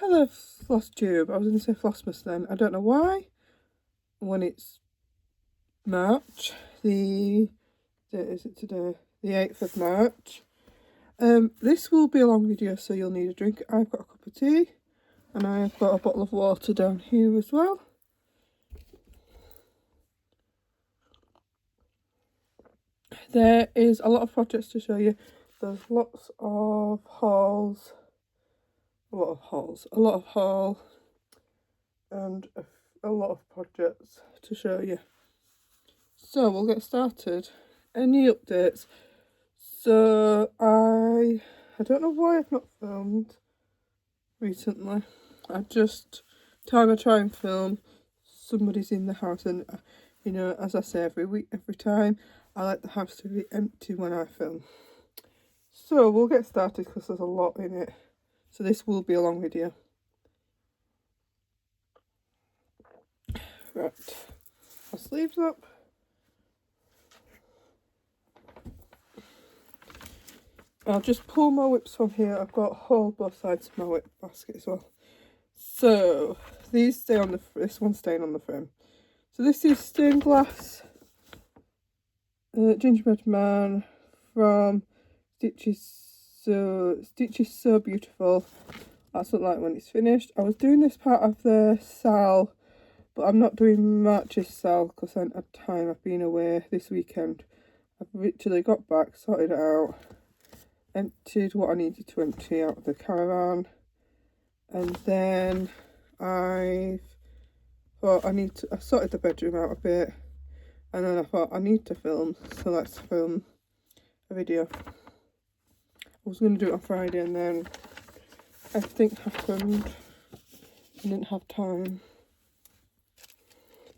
Hello, Flosstube. I was going to say Flossmas then. I don't know why. When it's March, the date is it today? The 8th of March. This will be a long video, so you'll need a drink. I've got a cup of tea, and I have got a bottle of water down here as well. There is a lot of projects to show you. There's lots of hauls, a lot of haul, and a lot of projects to show you. So we'll get started. Any updates? So I don't know why I've not filmed recently. Time I try and film, somebody's in the house, and you know, as I say every time, I like the house to be empty when I film. So we'll get started because there's a lot in it. So this will be a long video. Right, my sleeves up. I'll just pull my whips from here. I've got a hole both sides of my whip basket as well. So these stay on this one's staying on the frame. So this is stained glass gingerbread man from Stitches So Beautiful. That's what like when it's finished. I was doing this part of the sal, but I'm not doing March's sal because I haven't had time. I've been away this weekend. I've literally got back, sorted it out, emptied what I needed to empty out of the caravan, and then I sorted the bedroom out a bit, and then I thought I need to film, so let's film a video. I was going to do it on Friday, and then everything happened. I didn't have time.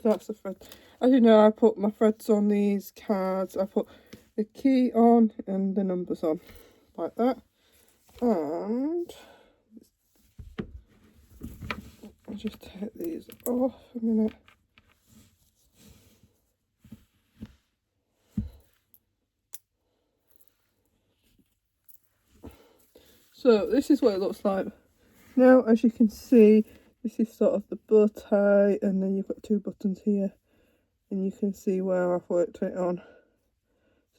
That's the thread. As you know, I put my threads on these cards. I put the key on and the numbers on, like that. And I'll just take these off a minute. So this is what it looks like. Now, as you can see, this is sort of the bow tie, and then you've got two buttons here, and you can see where I've worked it on.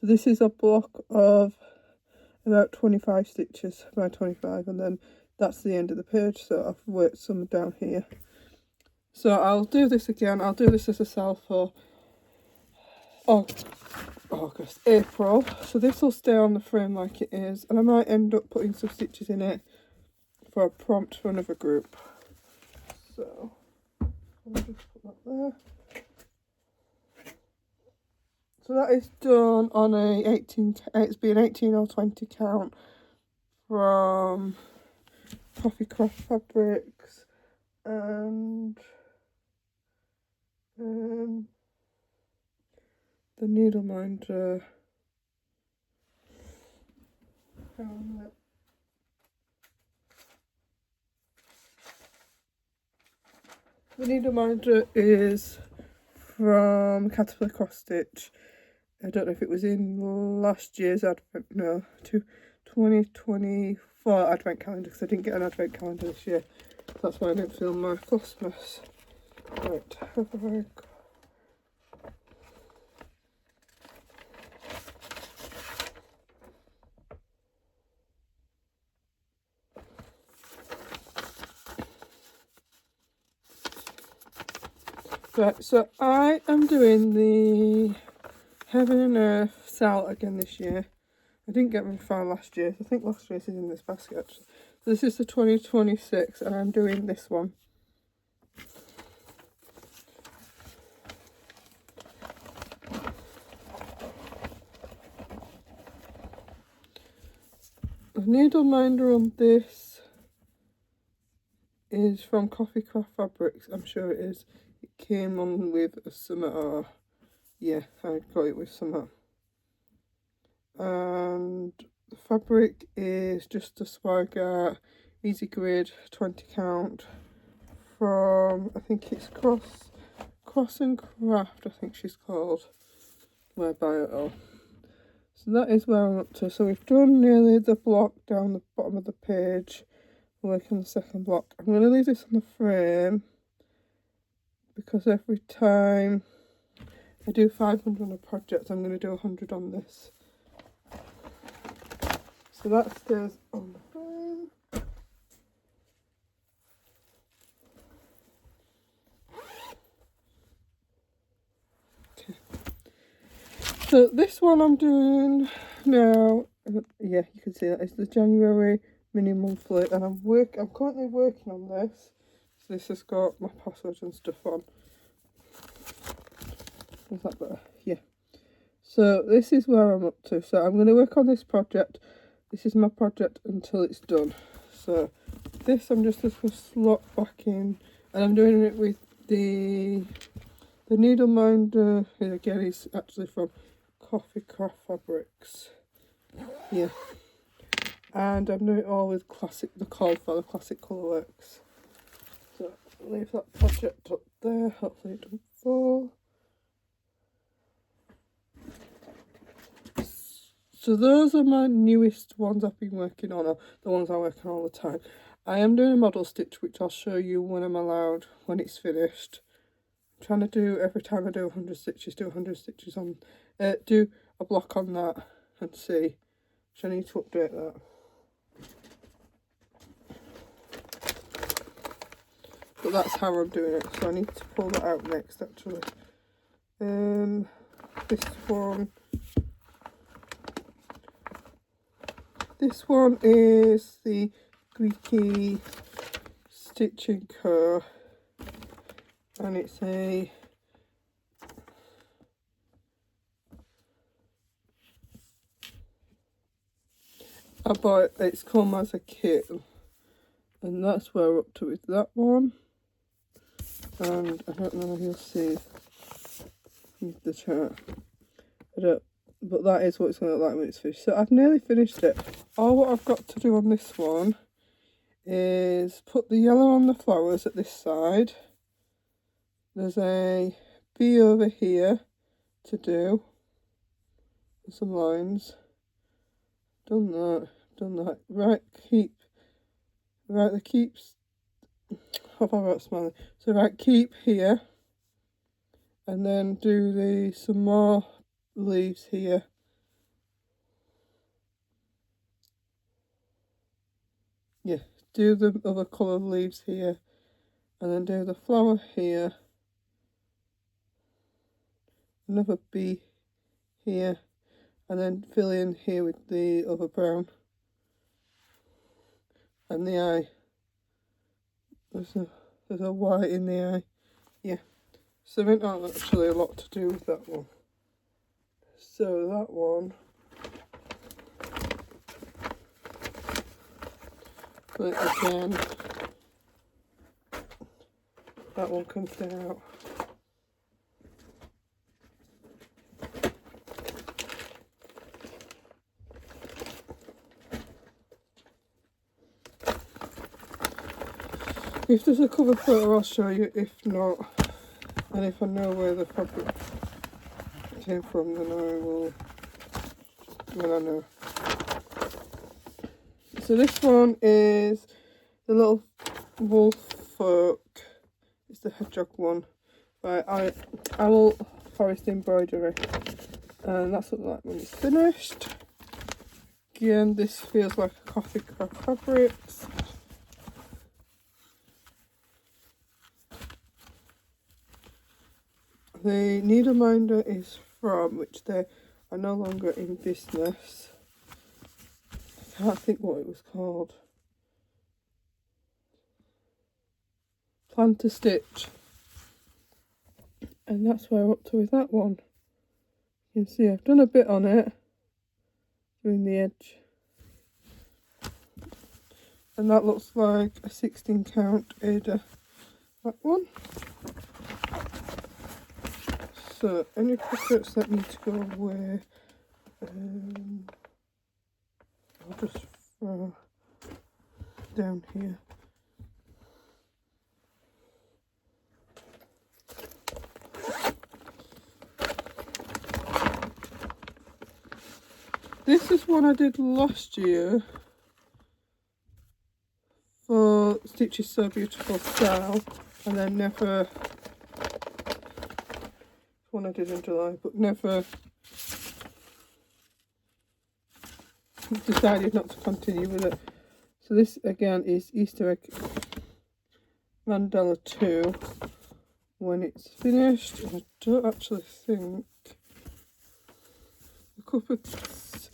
So this is a block of about 25 stitches by 25, and then that's the end of the page, so I've worked some down here. So I'll do this again. I'll do this as a sal for April. So this will stay on the frame like it is, and I might end up putting some stitches in it for a prompt for another group. So I'll just put that there. So that is done on it's been 18 or 20 count from Coffee Craft Fabrics, and the needle minder. The needle minder is from Caterpillar Cross Stitch. I don't know if it was in last year's advent, no, 2024 advent calendar, because I didn't get an advent calendar this year. So that's why I didn't film my Flossmas. Right, have I got... Right, so I am doing the Heaven and Earth sal again this year. I didn't get very far last year. I think last year's is in this basket actually. So this is the 2026, and I'm doing this one. The needle minder on this is from Coffee Craft Fabrics. I'm sure it is. It came on with a summer, or yeah, I got it with summer. And the fabric is just a Swagart Easy Grid 20 count from, I think it's Cross and Craft, I think she's called. Where buy it all. So that is where I'm up to. So we've done nearly the block down the bottom of the page. working on the second block. I'm going to leave this on the frame because every time I do 500 on a project, I'm going to do 100 on this. So that stays on the frame. Okay. So this one I'm doing now, yeah, you can see that it's the January mini monthly, and I'm currently working on this. So this has got my passwords and stuff on. Is that better? Yeah. So this is where I'm up to. So I'm going to work on this project. This is my project until it's done. So this I'm just going to slot back in, and I'm doing it with the needle minder. Again, it's actually from Coffee Craft Fabrics. Yeah. And I'm doing it all with the Cauliflower Classic Colourworks. So leave that project up there. Hopefully it doesn't fall. So those are my newest ones I've been working on, or the ones I work on all the time. I am doing a model stitch, which I'll show you when I'm allowed, when it's finished. I'm trying to do, every time I do 100 stitches, do 100 stitches on, do a block on that and see. So I need to update that. But that's how I'm doing it, so I need to pull that out next actually. This one is the Greeky Stitching Co. And it's a I bought it's come as a kit, and that's where we're up to with that one. And I don't know if you'll see the chart. But that is what it's going to look like when it's finished. So I've nearly finished it. All what I've got to do on this one is put the yellow on the flowers at this side. There's a bee over here to do. Some lines. Done that. Right, the keeps. Have I got smiling? So right, keep here. And then do some more leaves here. Yeah, do the other coloured leaves here, and then do the flower here, another bee here, and then fill in here with the other brown, and the eye. There's a white in the eye. Yeah, so there isn't actually a lot to do with that one. So that one, but again, that one can stay out. If there's a cover photo, I'll show you. If not, and if I know where the fabric came from, then I will, when I know. So this one is the little wolf folk. It's the hedgehog one by Owl Forest Embroidery, and that's what it's like when it's finished. Again, this feels like a Coffee Craft Fabrics. The needle minder is from, which they are no longer in business. I can't think what it was called. Plan to Stitch. And that's where we're up to with that one. You can see I've done a bit on it, doing the edge. And that looks like a 16 count Ada. That one. So any pockets that need to go away, I'll just throw down here. This is one I did last year for Stitches So Beautiful style, and then never, one I did in July, but never decided not to continue with it. So this again is Easter Egg Mandala 2. When it's finished, I don't actually think a couple of,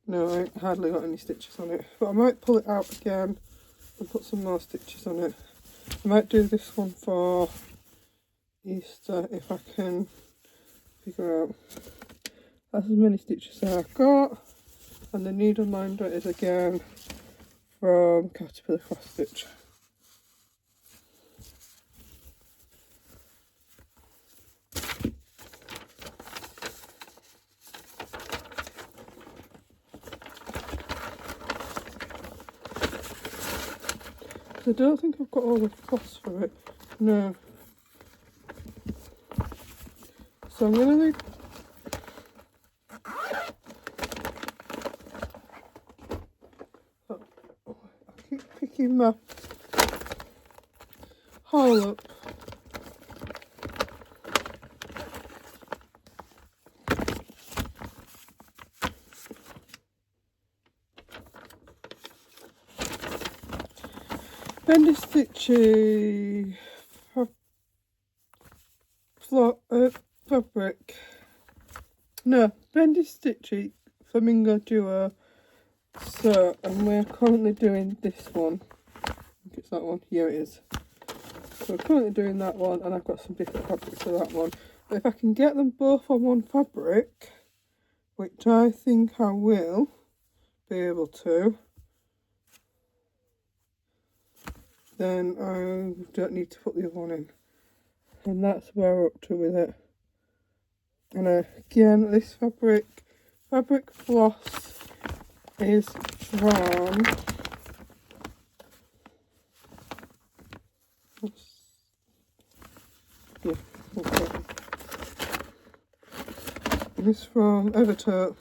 no, I ain't hardly got any stitches on it, but I might pull it out again and put some more stitches on it. I might do this one for Easter if I can figure out. That's as many stitches as I've got, and the needle minder is again from Caterpillar Cross Stitch. I don't think I've got all the floss for it. No. So I'm gonna leave. Oh, I keep picking my hole up. Bendy Stitchy fabric. No, Bendy Stitchy Flamingo Duo. So, and we're currently doing this one. I think it's that one. Here it is. So we're currently doing that one, and I've got some different fabrics for that one. But if I can get them both on one fabric, which I think I will be able to, then I don't need to put the other one in. And that's where we're up to with it. And again, this fabric floss is from, it's from Evertote.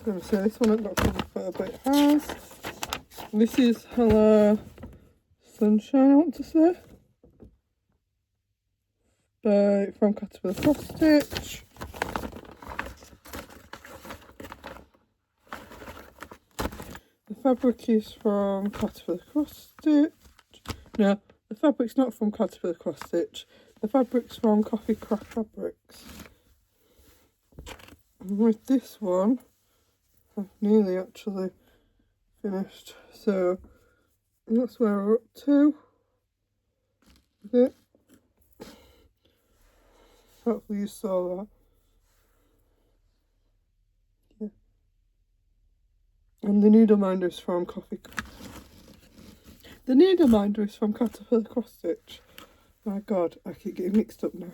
Let me say this one I've got cover photo, but it has. This is Hello Sunshine, I want to say, from Caterpillar Cross Stitch. The fabric is from Caterpillar Cross Stitch. No, the fabric's not from Caterpillar Cross Stitch. The fabric's from Coffee Craft Fabrics. And with this one, I've nearly actually finished, so that's where we're up to with it. Hopefully you saw that. Yeah. And the needle minder is from The needle minder is from Caterpillar Cross Stitch. My God, I keep getting mixed up now.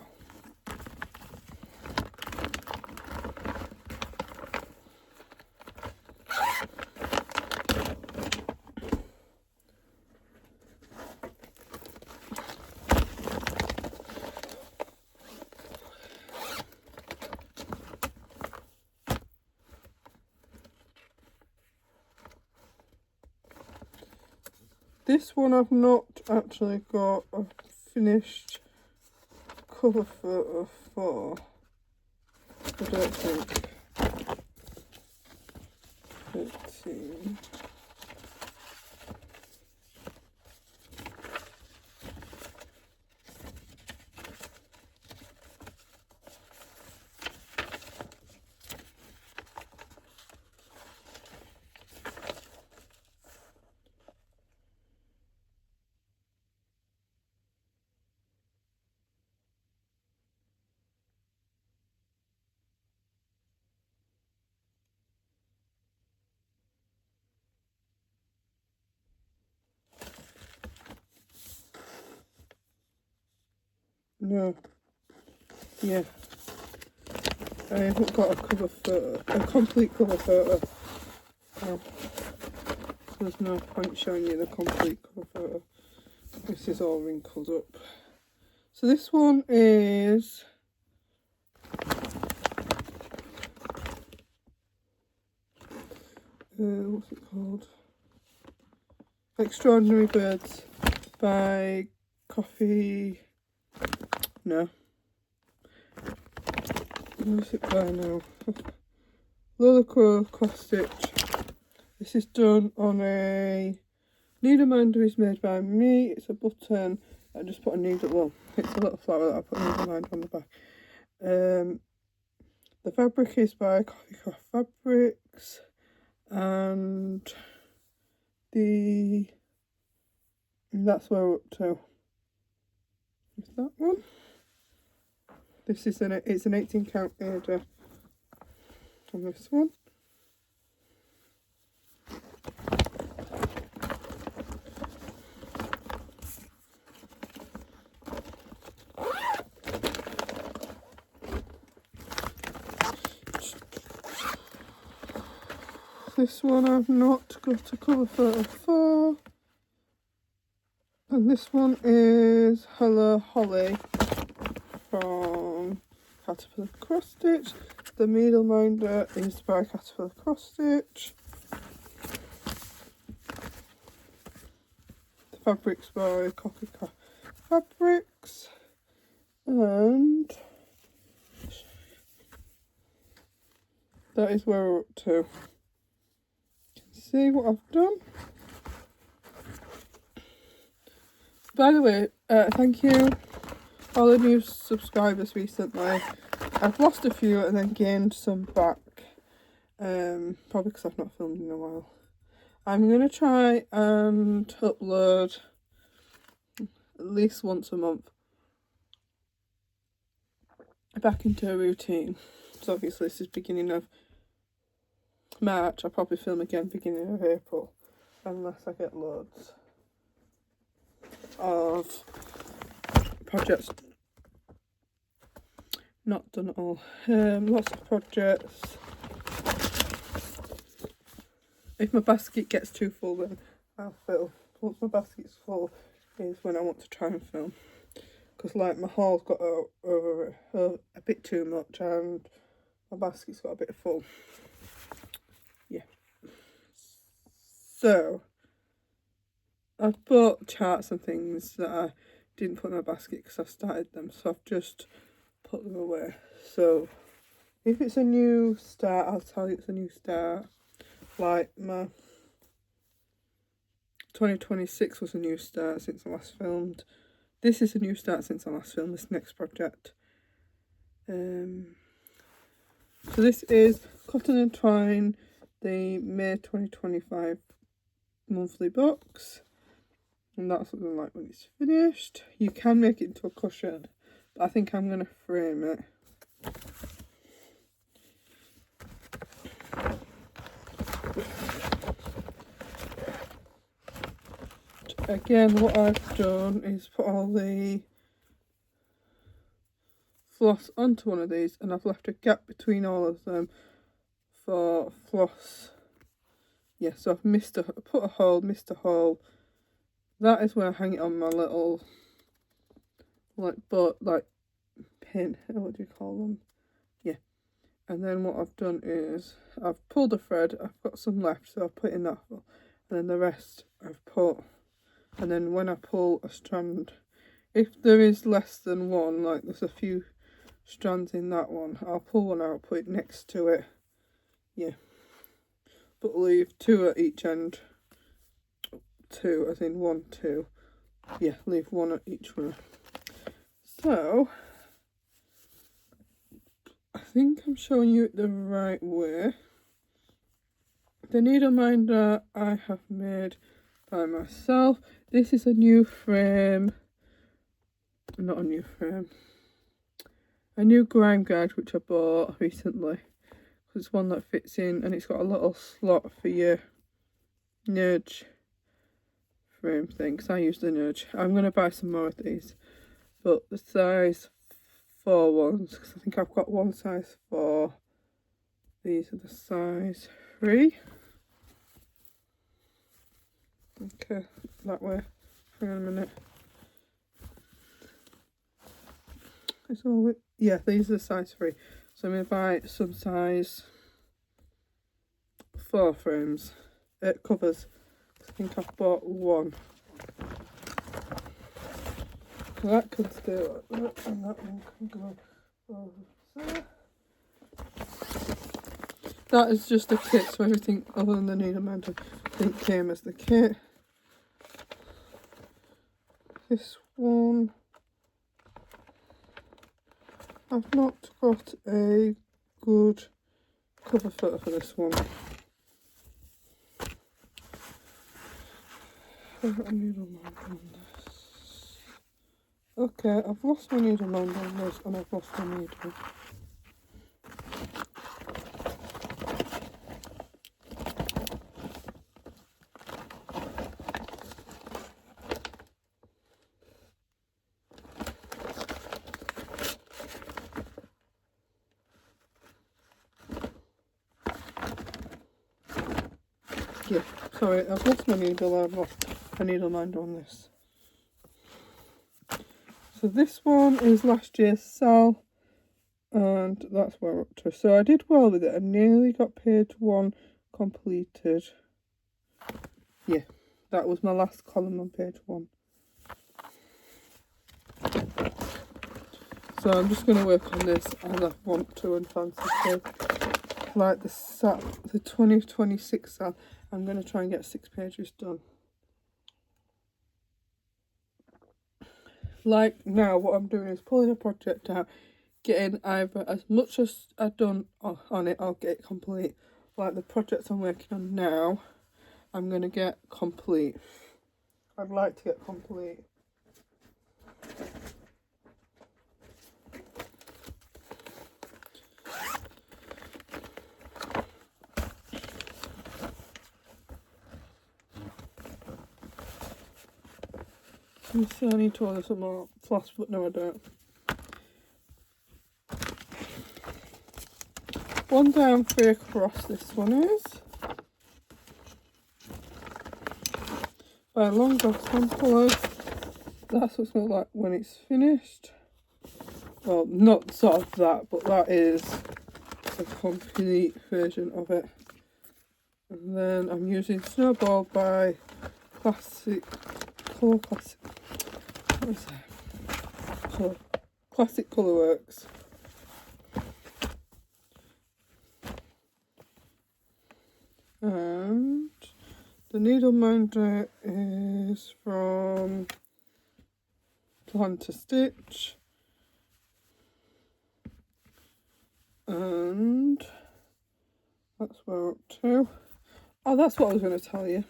This one I've not actually got a finished cover photo for, I don't think. 13. No. Yeah. I haven't got a cover photo, a complete cover photo. Oh. So there's no point showing you the complete cover photo. This is all wrinkled up. So this one is what's it called? Extraordinary Birds by Coffee. No. What's it by now? Lola Crow cross stitch. This is done on a needle minder, is made by me. It's a button. I just put a needle. Well, it's a little flower that I put a needle minder on the back. The fabric is by Coffee Craft Fabrics, and that's where we're up to. Is that one? This is it's an 18 count order on this one. This one I've not got a cover photo for. And this one is Hello Holly from Caterpillar Cross Stitch. The needle minder is by Caterpillar Cross Stitch. The fabric's by Coffee Craft Fabrics. And that is where we're up to. See what I've done. By the way, thank you all the new subscribers recently. I've lost a few and then gained some back, probably because I've not filmed in a while. I'm going to try and upload at least once a month back into a routine. So obviously this is beginning of March. I'll probably film again beginning of April, unless I get loads of projects not done at all. Lots of projects. If my basket gets too full, then I'll film. Once my basket's full is when I want to try and film, because like my haul's got over a bit too much and my basket's got a bit full. Yeah. So I've bought charts and things that I didn't put in my basket because I've started them, so I've just put them away. So if it's a new start, I'll tell you it's a new start. Like my 2026 was a new start since I last filmed. This is a new start since I last filmed this next project. So this is Cotton and Twine, the May 2025 monthly box. And that's something like when it's finished. You can make it into a cushion, but I think I'm going to frame it. Again, what I've done is put all the floss onto one of these, and I've left a gap between all of them for floss. Yeah, so I've put a hole, missed a hole. That is where I hang it on my little like pin. What do you call them? Yeah. And then what I've done is I've pulled a thread. I've got some left, so I've put in that hole, and then the rest I've put. And then when I pull a strand, if there is less than one, like there's a few strands in that one, I'll pull one out, put it next to it. Yeah. But leave two at each end. Two, as in 1, 2. Yeah, leave one at each one. So I think I'm showing you it the right way. The needle minder I have made by myself. This is a new frame. Not a new frame. A new grime guide which I bought recently. It's one that fits in, and it's got a little slot for your nudge frame thing, because I use the nudge. I'm going to buy some more of these, but the size 4 ones, because I think I've got one size 4. These are the size 3. Okay, that way. Hang on a minute. this all with? Yeah, these are size 3. So I'm going to buy some size 4 frames, covers. I think I've bought 1. So that can stay like that, and that one can go over there. That is just a kit, so everything other than the needle mounter I think came as the kit. This one, I've not got a good cover photo for this one. I've got a needle mounter on this. Okay, I've lost my needle mounter on this, and I've lost my needle. Yeah, sorry, I've lost my needle. I've lost a needle minder on this. So this one is last year's sale, and that's where we're up to. So I did well with it. I nearly got page 1 completed. Yeah, that was my last column on page 1. So I'm just going to work on this, and I want to and fancy to, like the 2026 sale, I'm going to try and get 6 pages done. Like now, what I'm doing is pulling a project out, getting either as much as I've done on it, I'll get it complete. Like the projects I'm working on now, I'm going to get complete. I'd like to get complete. You see, I need to order some more floss, but no I don't. 1 down, 3 across, this one is. By Long Dog Sampler. That's what it's going to look like when it's finished. Well, not sort of that, but that is a complete version of it. And then I'm using Snowball by Classic Colour Classic. What is that? So, Classic Colourworks. And the needle minder is from Plan to Stitch. And that's where we're up to. Oh, that's what I was going to tell you.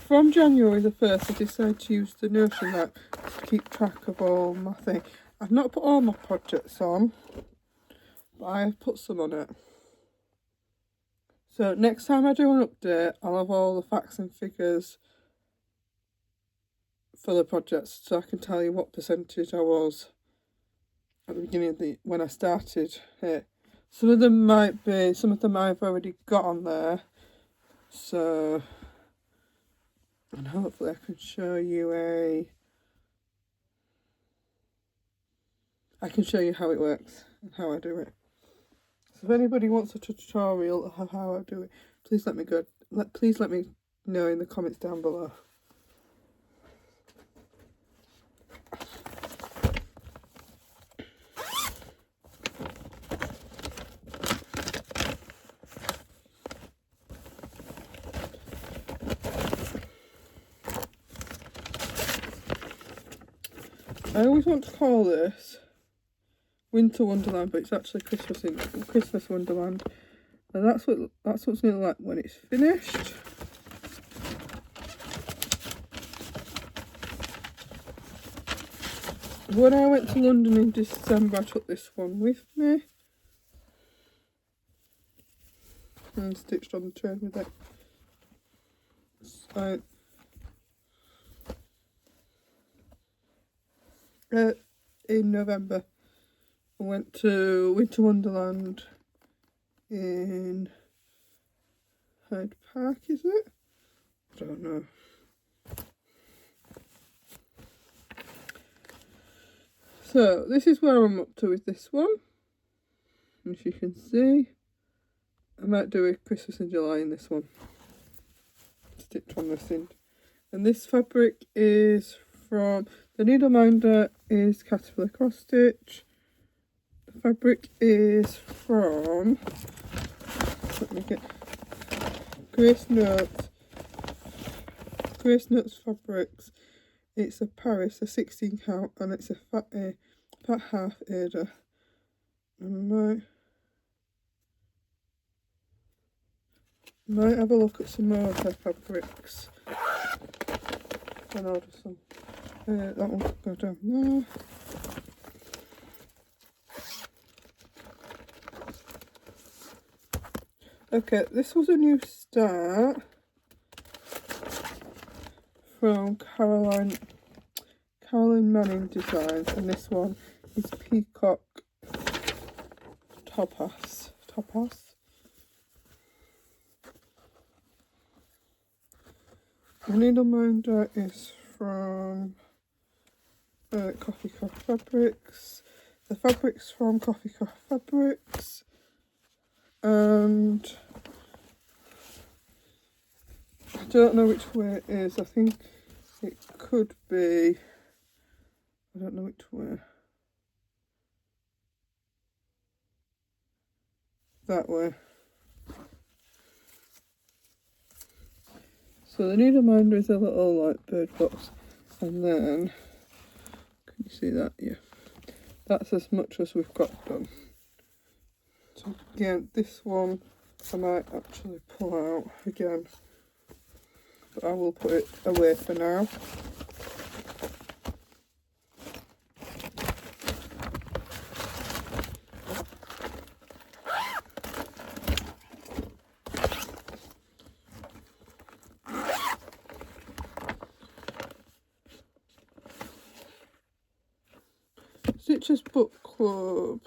From January the 1st, I decided to use the Notion app to keep track of all my things. I've not put all my projects on, but I have put some on it. So next time I do an update, I'll have all the facts and figures for the projects, so I can tell you what percentage I was at the beginning of when I started it. Some of them I've already got on there. So, and hopefully I can show you I can show you how it works and how I do it. So if anybody wants a tutorial of how I do it, please let me know in the comments down below. I always want to call this Winter Wonderland, but it's actually Christmas Wonderland. And that's what it's going to look like when it's finished. When I went to London in December, I took this one with me and stitched on the train with it. So, in November, I went to Winter Wonderland in Hyde Park, is it? I don't know. So this is where I'm up to with this one. As you can see, I might do a Christmas in July in this one. Stitch on this end. And this fabric is from, the needle minder is Caterpillar Cross Stitch. The fabric is from, let me get, Grace Notes Fabrics. It's a Paris, a 16 count, and it's a fat half Ada. And might have a look at some more of her fabrics. And order some. That one could go down there. Okay, this was a new start from Caroline Manning Designs, and this one is Peacock Topaz. The needle minder is from Coffee Craft Fabrics. The fabric's from Coffee Craft Fabrics, and I don't know which way it is. I think it could be, I don't know which way. That way. So the needle minder is a little like bird box, and then, can you see that? Yeah. That's as much as we've got done. So again, this one I might actually pull out again, but I will put it away for now. Stitches Book Club.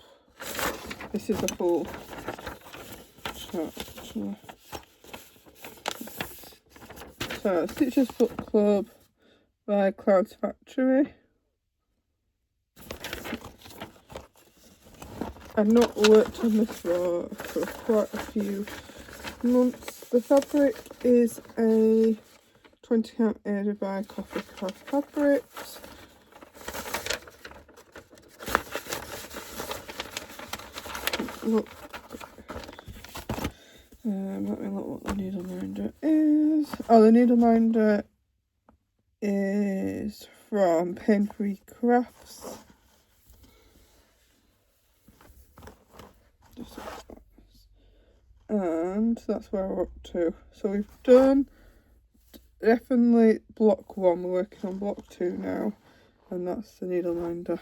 This is a full chapter. So, Stitches Book Club by Clouds Factory. I've not worked on this for quite a few months. The fabric is a 20 count Ada by Coffee Craft Fabrics. Look, let me look what the needle minder is. Oh, the needle minder is from Pain Free Crafts. And that's where we're up to. So we've done definitely block 1. We're working on block 2 now, and that's the needle minder.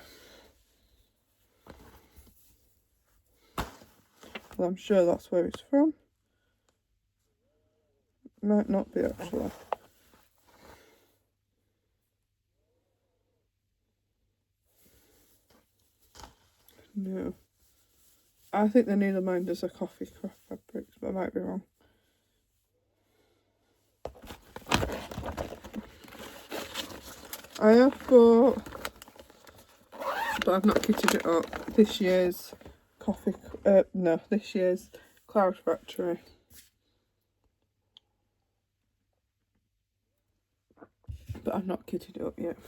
Well, I'm sure that's where it's from. Might not be actually. No. I think the needle minders are Coffee Craft Fabrics, but I might be wrong. I have bought, but I've not kitted it up, this year's this year's Cloud Factory. But I've not kitted it up yet.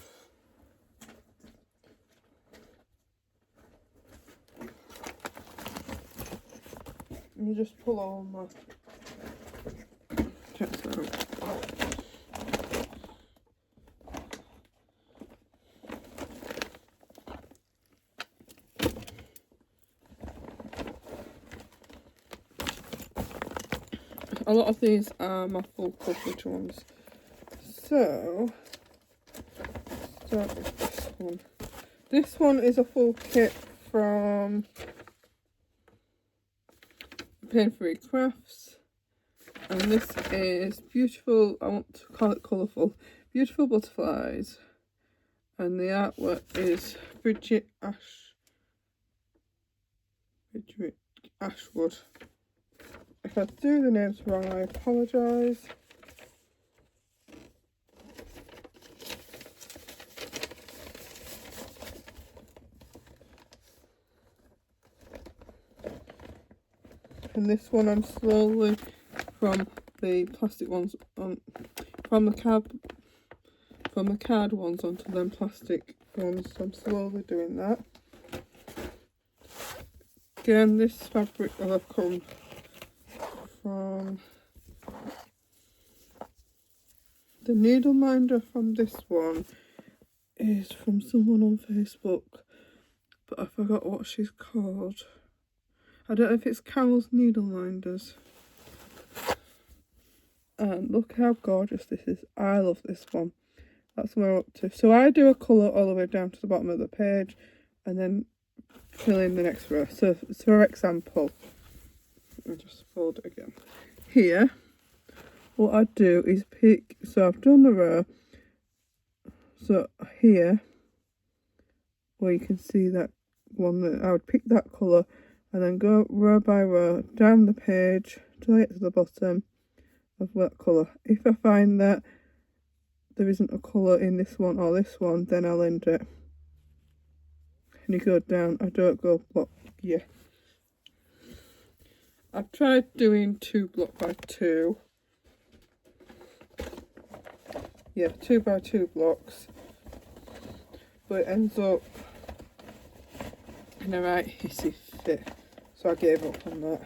Let me just pull all my checks out. A lot of these are my full coverage ones. So, start with this one. This one is a full kit from Pain Free Crafts. And this is beautiful, I want to call it colourful, beautiful butterflies. And the artwork is Bridget Ashwood. If I do the names wrong, I apologise. and this one I'm slowly from the plastic ones on from the card ones onto them plastic ones. So I'm slowly doing that. Again, this fabric will have come from the needle minder. From this one is from someone on Facebook, but I forgot what she's called. I don't know if it's Carol's Needle Minders. And look how gorgeous this is. I love this one. That's where we're up to. So I do a colour all the way down to the bottom of the page and then fill in the next row. So for example, I'll just fold it again. Here, what I do is pick, so I've done the row. So here, where you can see that one, that I would pick that colour and then go row by row down the page till I get to the bottom of that colour. If I find that there isn't a colour in this one or this one, then I'll end it. And you go down, I don't go block, yeah. I've tried doing 2 block by 2. Yeah, 2 by 2 blocks. But it ends up in a right hissy fit. So I gave up on that.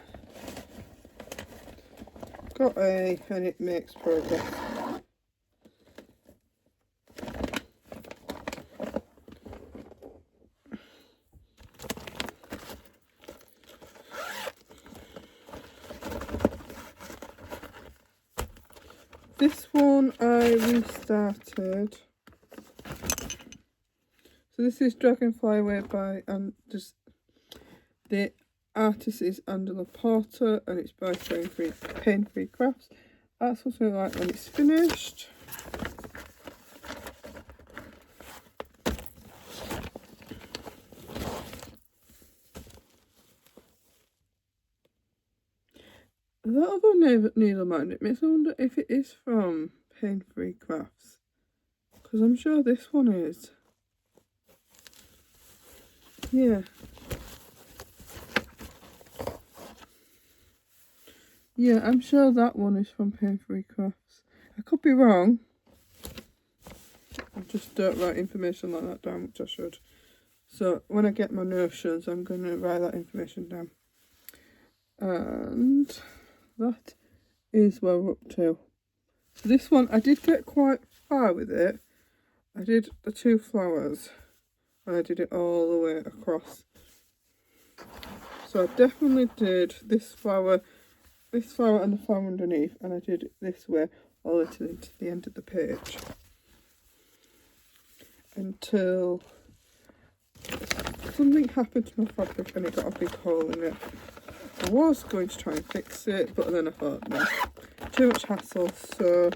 Got A, and it makes progress. This one I restarted. So this is Dragonfly Away by, and just the artist is Angela Porter, and it's by Pain Free Crafts. That's what I like when it's finished. That other needle minder, it makes me wonder if it is from Pain Free Crafts, because I'm sure this one is. Yeah. Yeah, I'm sure that one is from Pain Free Crafts. I could be wrong. I just don't write information like that down, which I should. So when I get my notions, I'm going to write that information down. And that is where we're up to. So this one, I did get quite far with it. I did the 2 flowers, and I did it all the way across. So I definitely did this flower and the flower underneath, and I did it this way all the way to the end of the page. Until something happened to my fabric and it got a big hole in it. I was going to try and fix it, but then I thought, no, too much hassle, so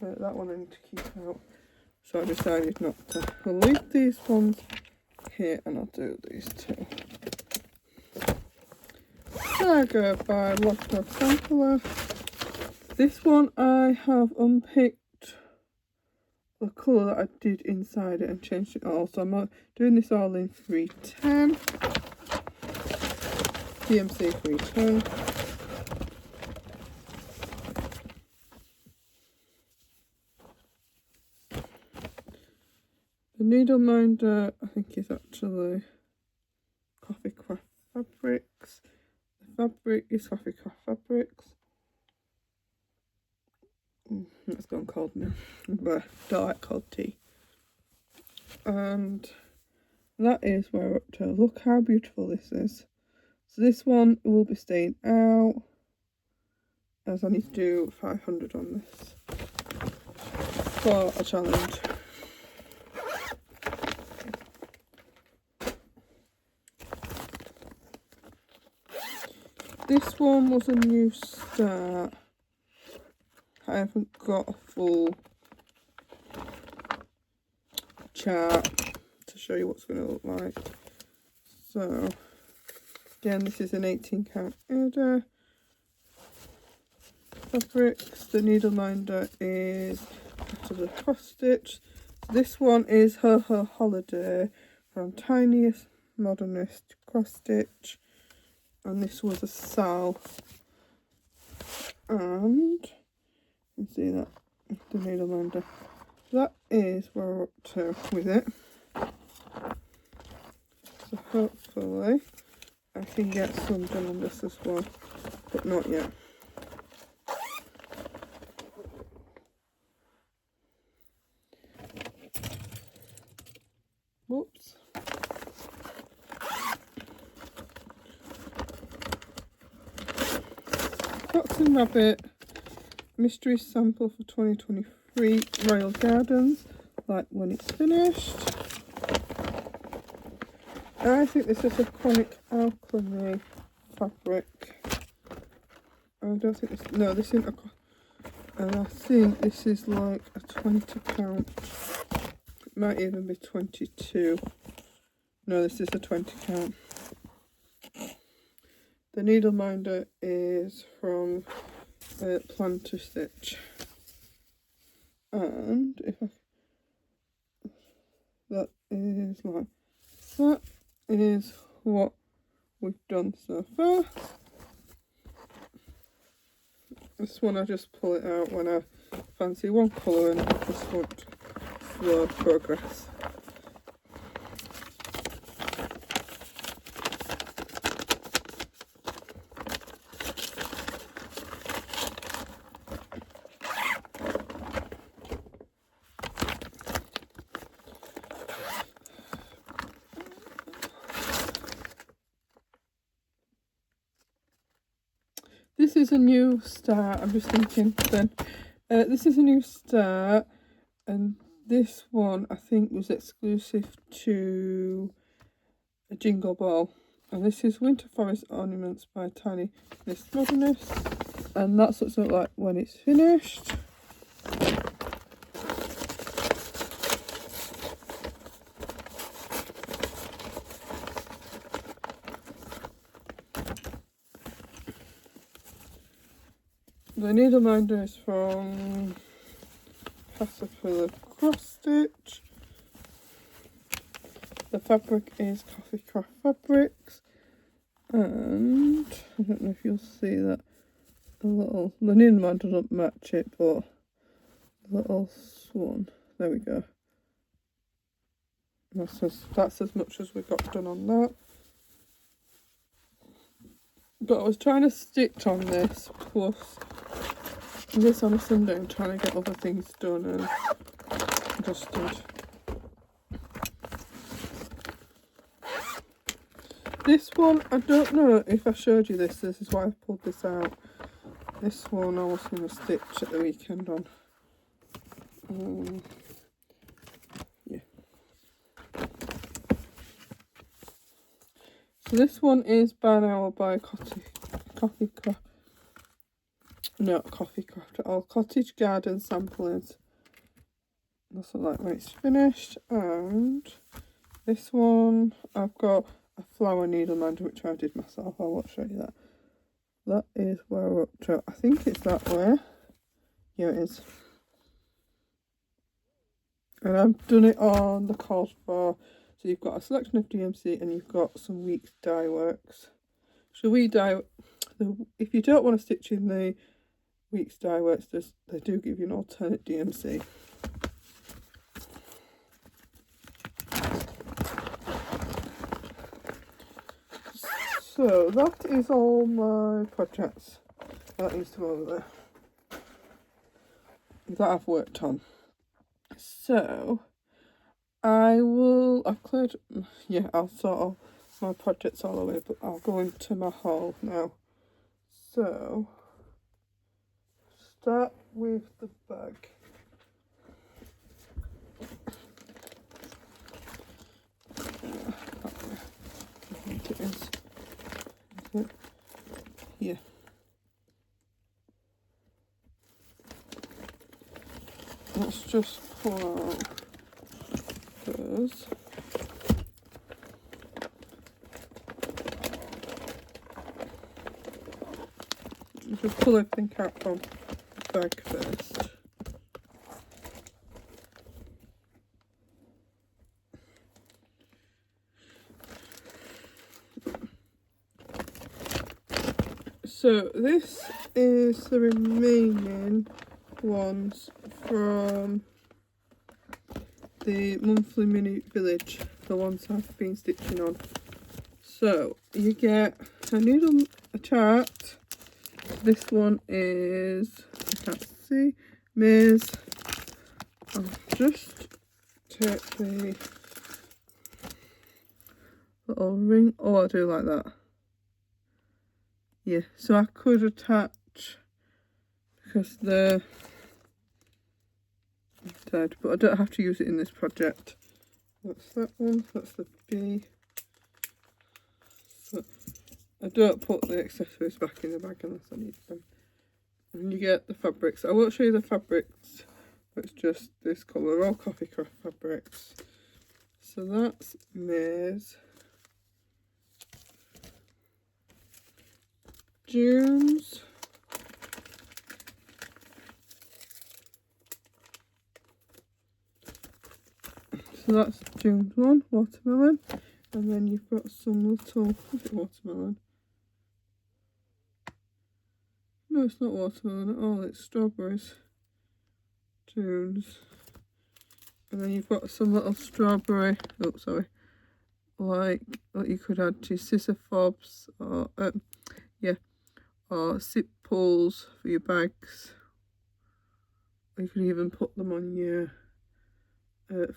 that one I need to keep out. So I decided not to. I'll leave these ones here and I'll do these 2. Saga by Lotta Sampler. This one I have unpicked the colour that I did inside it and changed it all. So I'm doing this all in 310. DMC 310. The needle minder, I think, is actually Coffee Craft Fabrics. The fabric is Coffee Craft Fabrics. It's gone cold now, but I don't like cold tea. And that is where we're up to. Look how beautiful this is. So this one will be staying out, as I need to do 500 on this for a challenge. This one was a new start. I haven't got a full chart to show you what's going to look like. So again, this is an 18 count Aida fabrics. The needle minder is after the cross stitch. This one is Her Holiday from Tiniest Modernist Cross Stitch, and this was a Sal And you can see that the needle minder. That is where we're up to with it. So hopefully I can get some done on this as well, but not yet. Whoops. Fox and Rabbit mystery sample for 2023 Royal Gardens, like when it's finished. I think this is a chronic alchemy fabric. I don't think this, no, this isn't a, and I think this is like a £20. It might even be 22. No, this is a £20. The needle minder is from Plan to Stitch, and if I, that is like, that is what we've done so far. This one I just pull it out when I fancy one colour and I just want slow progress. This is a new start. I'm just thinking then. This is a new start, and this one I think was exclusive to a Jingle Ball. And this is Winter Forest Ornaments by Tiny Miss Modernist, and that's what it's like when it's finished. The needle minder is from Caterpillar Cross Stitch. The fabric is Coffee Craft Fabrics, and I don't know if you'll see that the needle minder doesn't match it, but the little swan. There we go. That's as much as we got done on that. But I was trying to stitch on this plus this on a Sunday and trying to get other things done, and just did. This one, I don't know if I showed you this. This is why I pulled this out. This one I was going to stitch at the weekend on. Yeah. So this one is Ban Hour by Coffee Craft. No, Coffee Craft at all. Cottage Garden Samplers. That's like when it's finished. And this one, I've got a flower needle minder which I did myself. I won't show you that. That is where we're up to. I think it's that way. Yeah, it is. And I've done it on the card for. So you've got a selection of DMC and you've got some week's dye works. So if you don't want to stitch in the week's dye works, they do give you an alternate DMC. So that is all my projects that needs to go over there that I've worked on. So I've cleared, yeah, I'll sort of my projects all the way, but I'll go into my haul now. So start with the bag. I think it is. Yeah. Let's just pull out those. Just pull everything out from the bag first. So this is the remaining ones from the monthly mini village, the ones I've been stitching on. So you get a needle, a chart. This one is, I can't see, maze. I'll just take the little ring. Oh, I do like that. Yeah, so I could attach, because they're dead, but I don't have to use it in this project. That's that one, that's the B. So I don't put the accessories back in the bag unless I need them. And you get the fabrics. I won't show you the fabrics, but it's just this colour, all coffee craft fabrics. So that's Maze. June's. So that's June's one, watermelon. And then you've got some little, is it watermelon? No, it's not watermelon at all, it's strawberries. June's. And then you've got some little strawberry, oh sorry, like what you could add to scissor fobs, or yeah, or zip pulls for your bags. Or you could even put them on your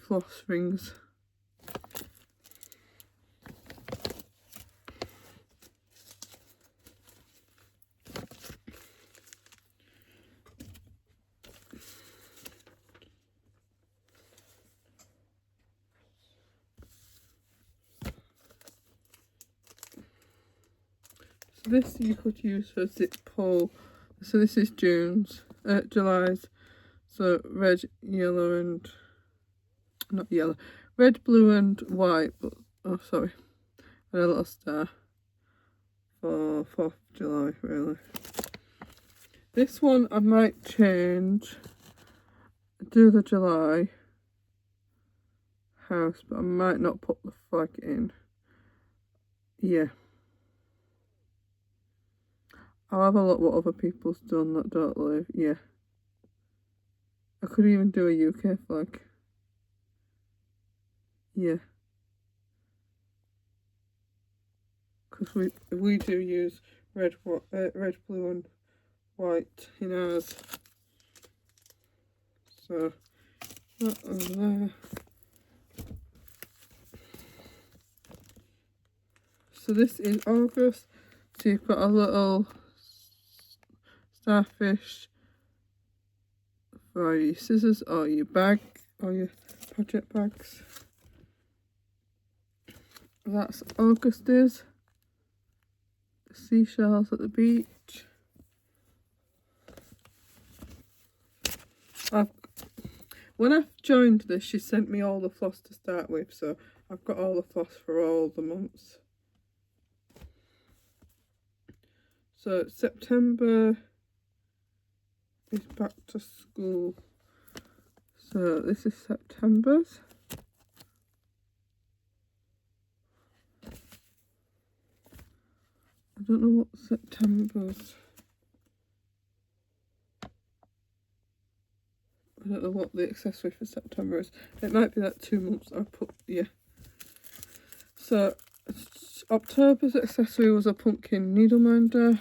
floss rings. So this you could use for zip pull. So this is July's. So red, yellow and, not yellow, red, blue and white, but, oh sorry, and a little star for 4th of July really. This one I might change, do the July house, but I might not put the flag in. Yeah. I'll have a look what other people's done that don't live. Yeah. I could even do a UK flag. Yeah. Because we do use red, blue and white in ours. So that over there. So this is August. So you've got a little starfish for your scissors or your bag or your project bags. That's August is. The seashells at the beach. When I joined this, she sent me all the floss to start with, so I've got all the floss for all the months. So September is back to school. So this is September's. I don't know what September's. I don't know what the accessory for September is. It might be that 2 months I put, yeah. So October's accessory was a pumpkin needle minder.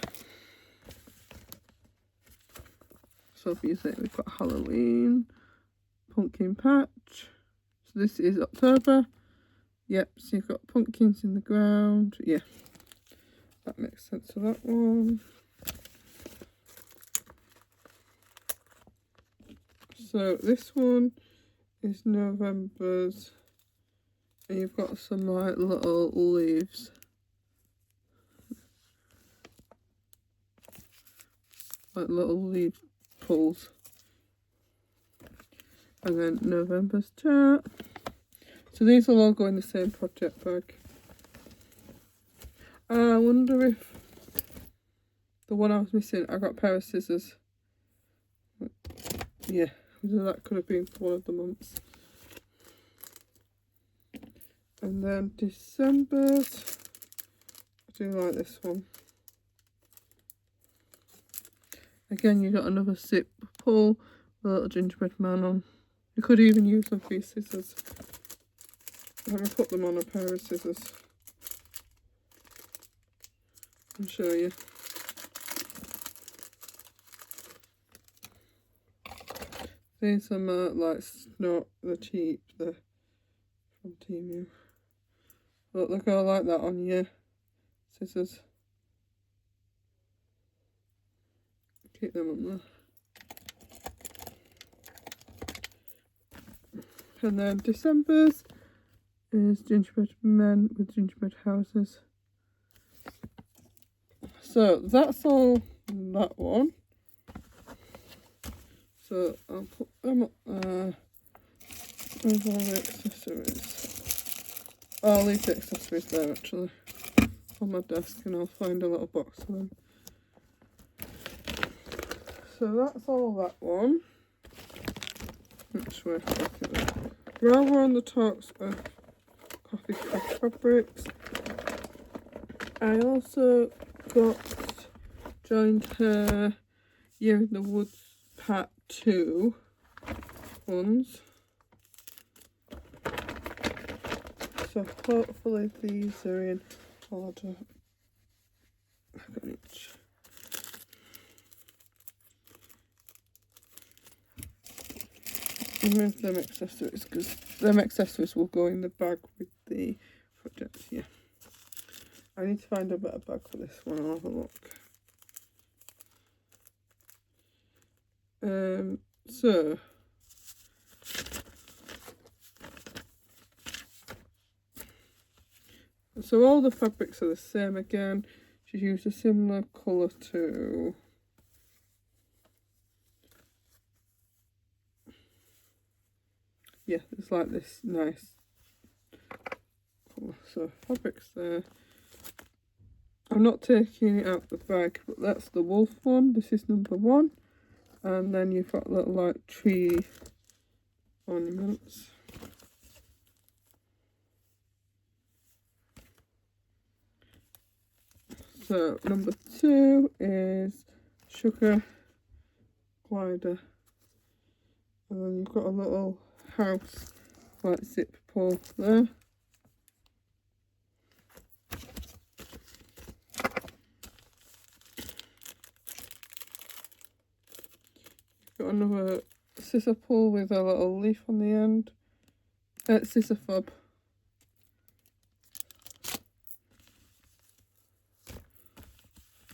So for you say we've got Halloween, pumpkin patch. So this is October. Yep, so you've got pumpkins in the ground. Yeah, that makes sense for that one. So this one is November's. And you've got some like little leaves. Like little leaf pulls. And then November's chart. So these will all go in the same project bag. I wonder if the one I was missing, I got a pair of scissors. Yeah, that could have been for one of the months. And then December's, I do like this one. Again, you got another zip pull, a little gingerbread man on. You could even use them for your scissors. Let me put them on a pair of scissors and show you. These are like not the cheap, they're from Temu. Look, they go like that on your scissors. Keep them on there. And then December's is gingerbread men with gingerbread houses. So that's all that one. So I'll put them up there with all the accessories. I'll leave the accessories there actually on my desk, and I'll find a little box for them. So that's all that one. Which way while we're on the talks of coffee craft fabrics, I also joined her Year in the Woods Part 2 ones. So hopefully these are in order. Remove them accessories, because them accessories will go in the bag with the projects. Yeah, I need to find a better bag for this one. I'll have a look. So all the fabrics are the same again. She's used a similar colour to it's like this nice colour. So fabrics there. I'm not taking it out the bag, but that's the wolf one. This is number 1. And then you've got little like tree ornaments. So number 2 is sugar glider. And then you've got a little house like zip pull there. Got another scissor pull with a little leaf on the end. Scissor fob.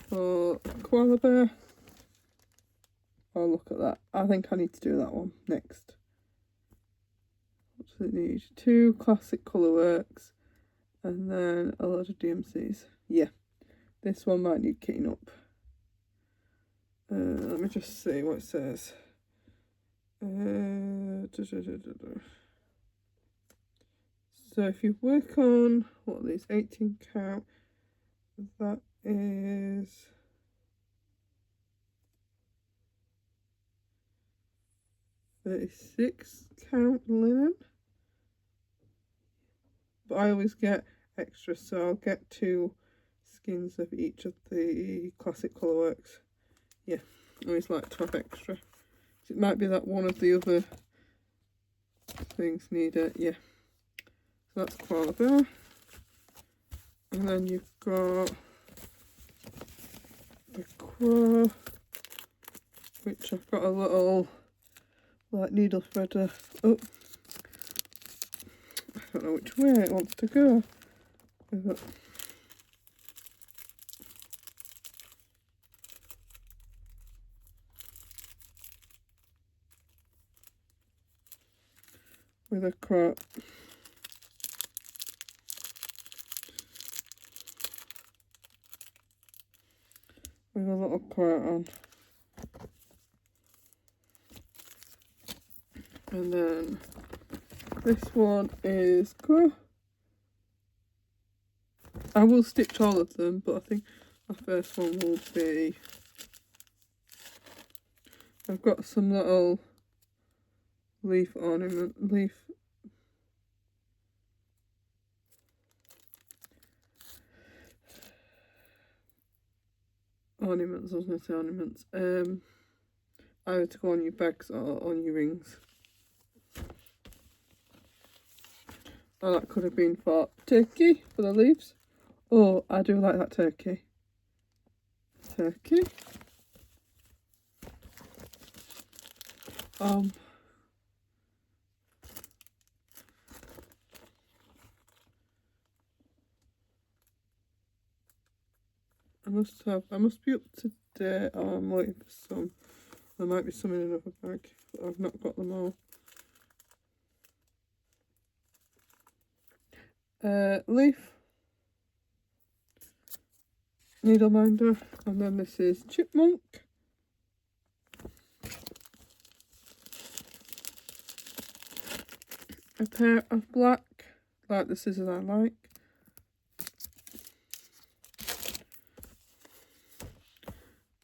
For koala bear. Oh, look at that. I think I need to do that one next. What does it need? 2 classic colourworks and then a lot of DMCs. Yeah, this one might need kitting up. Let me just see what it says. So if you work on, what are these, 18 count, that is 36 count linen. But I always get extra, so I'll get 2 skins of each of the classic colourworks. Yeah, I always like to have extra. It might be that one of the other things need it. Yeah, so that's koala bear. And then you've got the crow, which I've got a little like needle threader. Oh, I don't know which way it wants to go with it. With a crop. With a little quirt on. And then this one is crow. I will stitch all of them, but I think my first one will be, I've got some little leaf ornament, leaf ornaments, I was going to say ornaments, either to go on your bags or on your rings. Oh, that could have been for turkey, for the leaves. Oh, I do like that turkey. Turkey. I must be up to date, or I'm waiting for some. There might be some in another bag, but I've not got them all. Leaf, needleminder, and then this is chipmunk. A pair of black, like the scissors I like.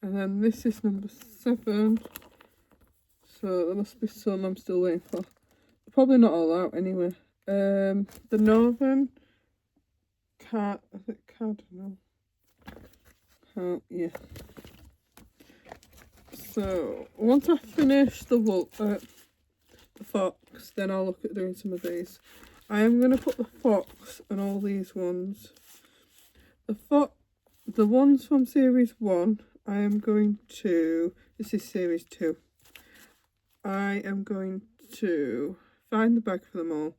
And then this is number 7. So there must be some I'm still waiting for. Probably not all out anyway. The Northern Card, is it Cardinal? Oh, yeah. So once I finish the fox, then I'll look at doing some of these. I am going to put the fox and all these ones. The ones from series 1, I am going to, this is series 2. I am going to find the bag for them all.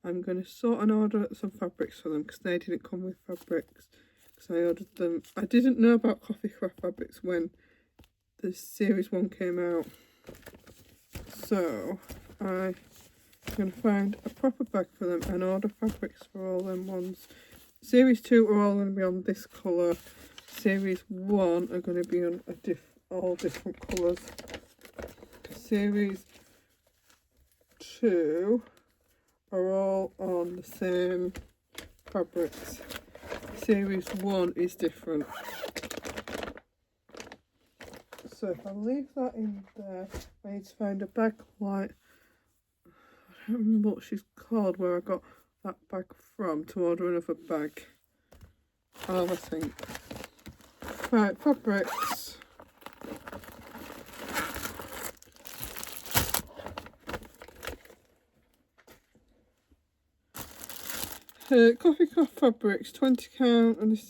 I'm going to sort and order some fabrics for them because they didn't come with fabrics. Because I ordered them. I didn't know about coffee craft fabrics when the series 1 came out. So I'm going to find a proper bag for them and order fabrics for all them ones. Series 2 are all going to be on this colour. Series 1 are going to be on all different colours. Series 2 are all on the same fabrics. Series 1 is different. So if I leave that in there, I need to find a bag like, I don't remember what she's called, where I got that bag from to order another bag. I'll have a think. Right, fabrics. Coffee craft fabrics, 20 count, and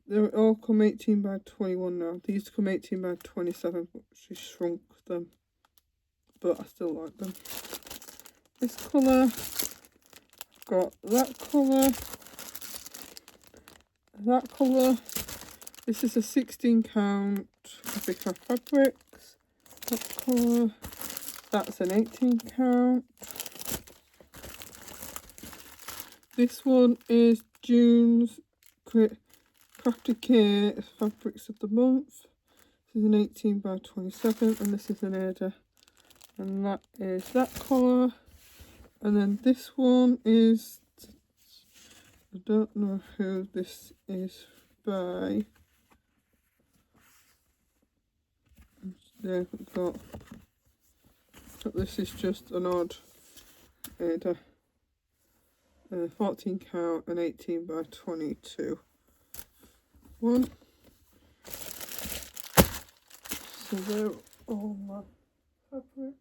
they all come 18 by 21 now. They used to come 18 by 27, but she shrunk them. But I still like them. This colour, got that colour, that colour. This is a 16 count coffee craft fabrics. That colour, that's an 18 count. This one is June's Crafty Care Fabrics of the Month. This is an 18 by 27, and this is an Ada. And that is that colour. And then this one is, I don't know who this is by. There we've got, but this is just an odd Ada. 14 count and 18 by 22. One. So they're all my fabrics.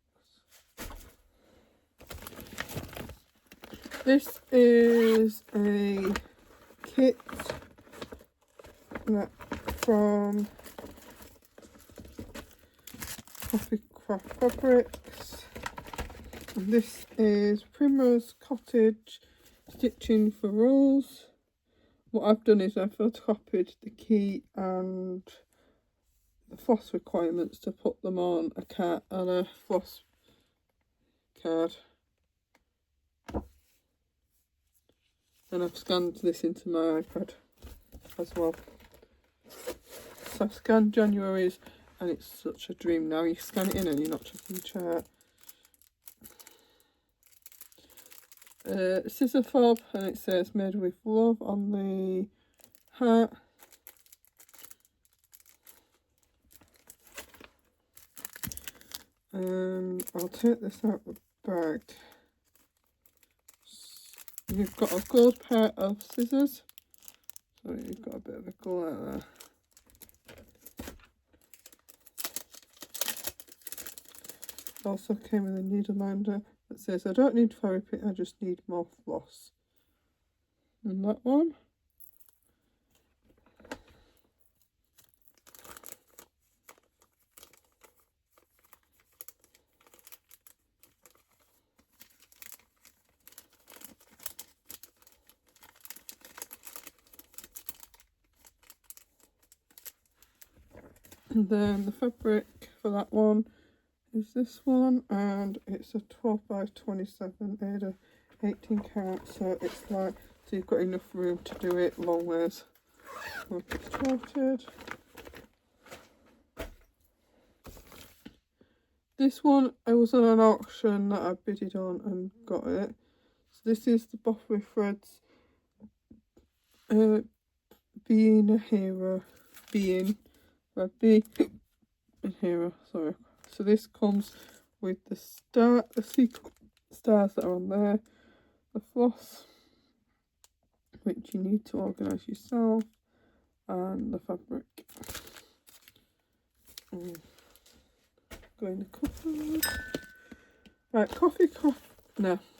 This is a kit from Coffee Craft Fabrics. And this is Primrose Cottage stitching for Rose. What I've done is I've photocopied the key and the floss requirements to put them on a card and a floss card. And I've scanned this into my iPad as well. So I've scanned January's, and it's such a dream now. You scan it in and you're not checking the chart. Scissor fob, and it says made with love on the hat. And I'll take this out of the bag. You've got a gold pair of scissors. So you've got a bit of a glare there. Also came with a needle minder that says, I don't need therapy, I just need more floss. And that one. And then the fabric for that one is this one, and it's a 12 by 27 Ada 18 count, so it's like, so you've got enough room to do it long ways. Look, it's charted. This one, I was on an auction that I bidded on and got it. So this is the Boffrey Threads Being a Hero, Being a Hero, sorry. So this comes with the sequin stars that are on there, the floss, which you need to organise yourself, and the fabric. Go in the cupboard. Right,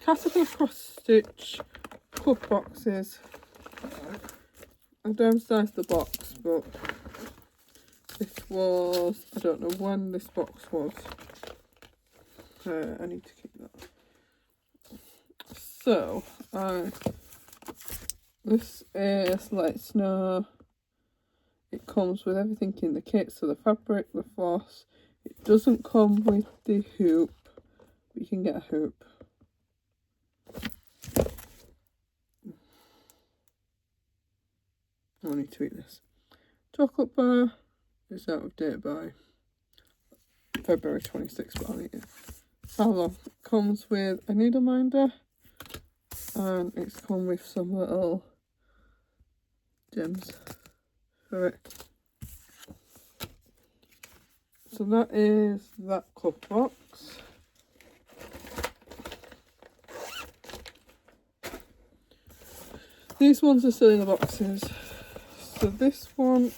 Caterpillar cross stitch club boxes. I've downsized the box, but this was, I don't know when this box was. I need to keep that. So, this is Let It Snow. It comes with everything in the kit, so the fabric, the floss. It doesn't come with the hoop, but you can get a hoop. I need to eat this. Chocolate bar is out of date by February 26th, but I'll eat it. Salon comes with a needle minder, and it's come with some little gems for it. So that is that club box. These ones are still in the boxes. So this one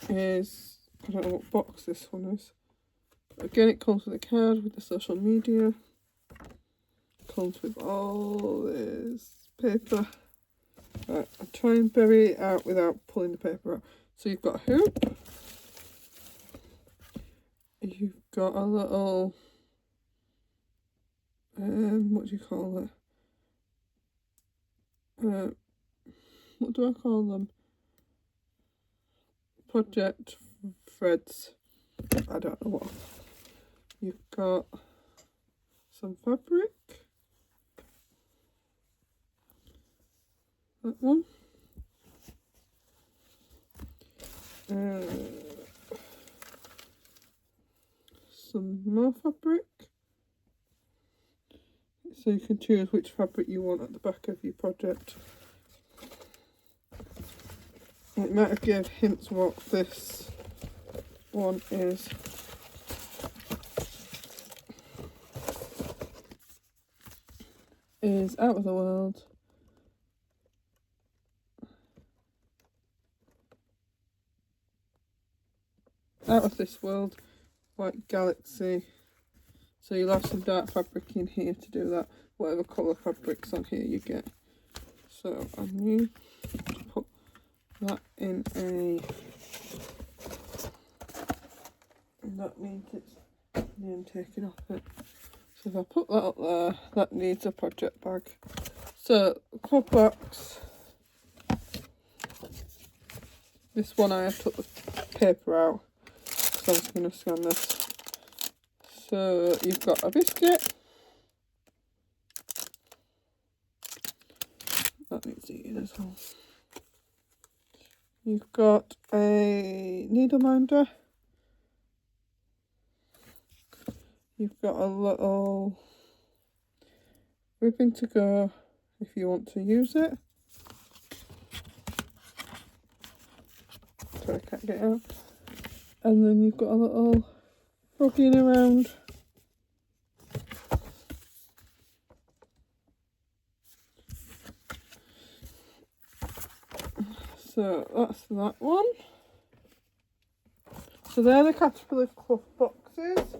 is, I don't know what box this one is. But again, it comes with a card with the social media. It comes with all this paper. Right, I'll try and bury it out without pulling the paper out. So you've got a hoop. You've got a little, what do you call it? What do I call them? Project threads. I don't know what. You've got some fabric. That one. Some more fabric. So you can choose which fabric you want at the back of your project. It might have given hints what this one is. Is Out of the World. Out of This World, White Galaxy. So you'll have some dark fabric in here to do that. Whatever colour fabric's on here you get. So I need to put that in a, and that means it's then taken off it. So if I put that up there, that needs a project bag. So club box. This one I took the paper out because I was going to scan this. So you've got a biscuit. That needs eating as well. You've got a needle minder. You've got a little ribbon to go if you want to use it. So I can't get out. And then you've got a little frogging around. So that's that one. So they're the Caterpillar Club boxes.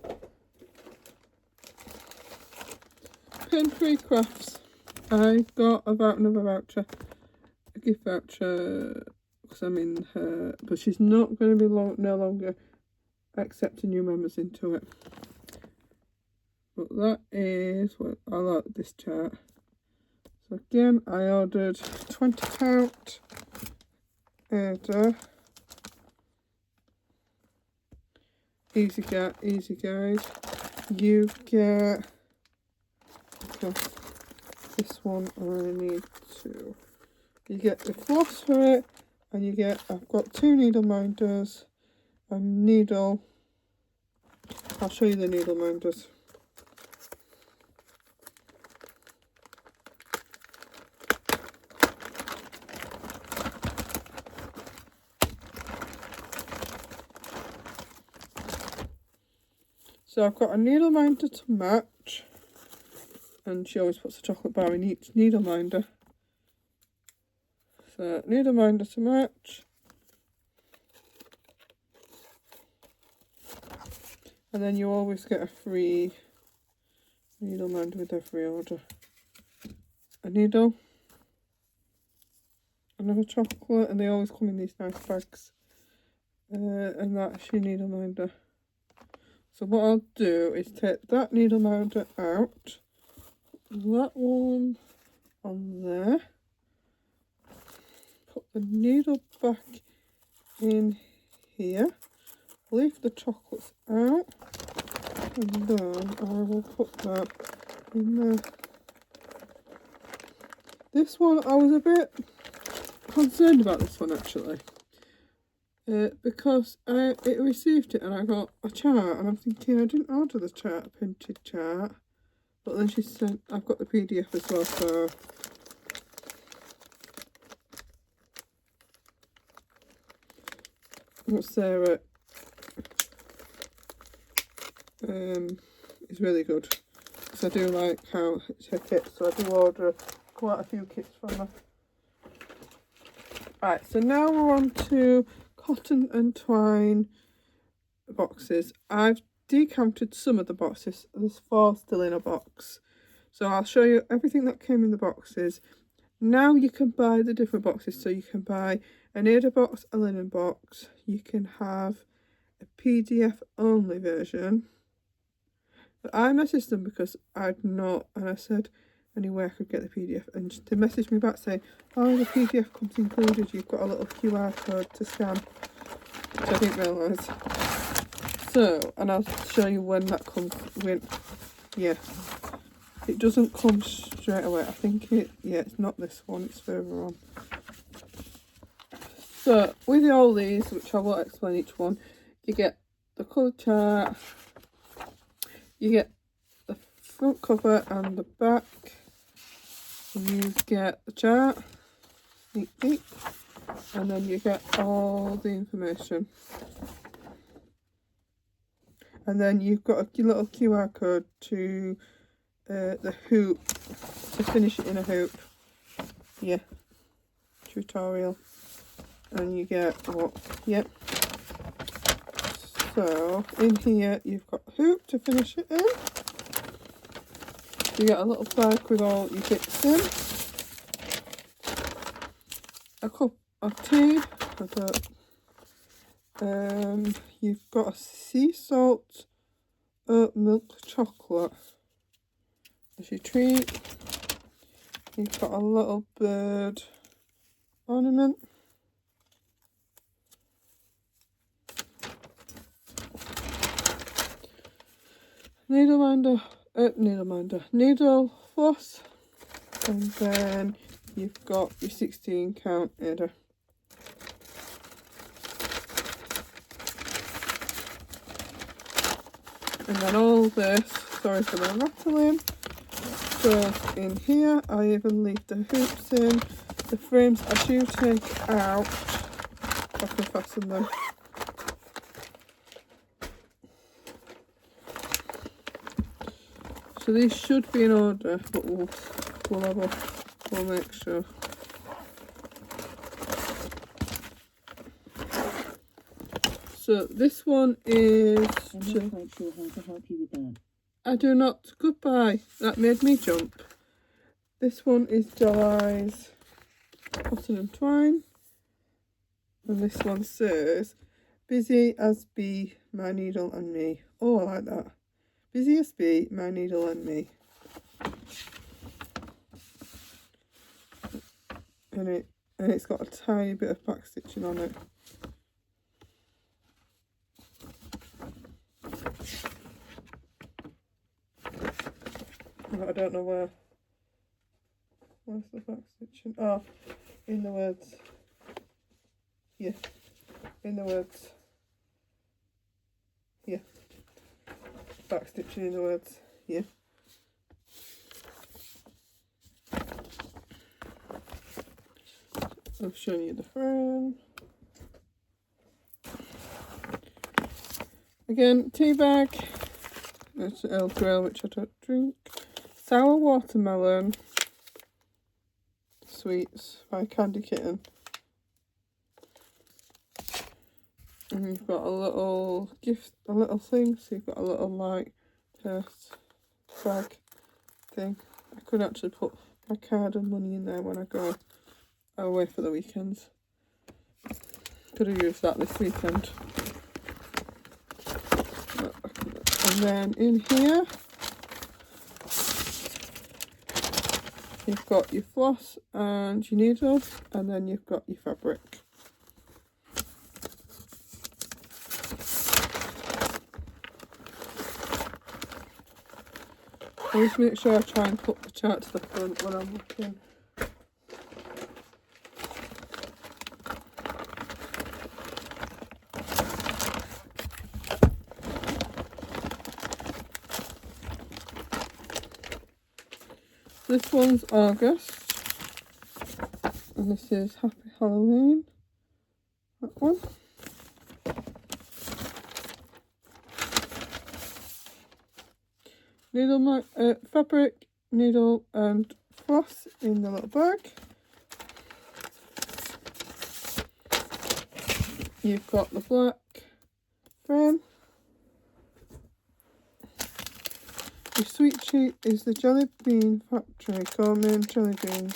Weekend Free Crafts. I got another voucher, a gift voucher, because I'm in her, but she's not going to be no longer accepting new members into it. But that is what I like this chart. So again, I ordered 20 count order. Easy get, easy guys. You get, because this one I need to. You get the floss for it, and you get, I've got 2 needle minders, a needle. I'll show you the needle minders. So I've got a needle minder to match, and she always puts a chocolate bar in each needle minder. So needle minder to match, and then you always get a free needle minder with every order. A needle, another chocolate, and they always come in these nice bags. And that's your needle minder. So what I'll do is take that needle minder out, that one on there, put the needle back in here, leave the chocolates out, and then I will put that in there. This one, I was a bit concerned about this one actually. Because it received it and I got a chart, and I'm thinking I didn't order the chart, a printed chart, but then she sent, I've got the PDF as well, so Sarah is really good, because I do like how it's her kits, so I do order quite a few kits from her. Right, so now we're on to cotton and twine boxes. I've decanted some of the boxes. There's 4 still in a box, so I'll show you everything that came in the boxes. Now you can buy the different boxes, so you can buy an Ada box, a linen box, you can have a PDF only version. But I messaged them because I'd not, and I said anywhere I could get the PDF, and they messaged me back saying, oh, the PDF comes included, you've got a little QR code to scan, which I didn't realise. So, and I'll show you when that comes, yeah, it doesn't come straight away, I think it's not this one, it's further on. So, with all these, which I will explain each one, you get the colour chart, you get the front cover and the back, you get the chart, sneak peek, and then you get all the information. And then you've got a little QR code to the hoop, to finish it in a hoop. Yeah, tutorial. And you get what? Yep. So in here you've got a hoop to finish it in. You get a little bag with all your bits in. A cup of tea. You've got a sea salt oat milk chocolate as your treat. You've got a little bird ornament. Needle floss, and then you've got your 16 count Ada. And then all this, sorry for the rattling, goes in here. I even leave the hoops in. The frames I do take out, I can fasten them. So these should be in order, but we'll make sure. So this one is. I'm not quite sure how to help you with that. I do not. Goodbye. That made me jump. This one is July's Cotton and Twine. And this one says, busy as bee, my needle and me. Oh, I like that. Busy as bee, my needle and me. And it's got a tiny bit of back stitching on it. I don't know where. Where's the back stitching? Oh, in the words. Yeah, in the words. Yeah. Back stitching in the words. Yeah. I've shown you the frame. Again, tea bag. It's Earl Grey, which I don't drink. Sour watermelon sweets by Candy Kitten. And you've got a little gift, a little thing. So you've got a little like purse bag thing. I could actually put my card and money in there when I go away for the weekends. Could have used that this weekend. And then in here, you've got your floss and your needle, and then you've got your fabric. Always make sure I try and put the chart to the front when I'm looking. This one's August, and this is Happy Halloween, that one. Needle, fabric, needle and floss in the little bag. You've got the black frame. Your sweet treat is the Jelly Bean Factory Gourmet Jelly Beans.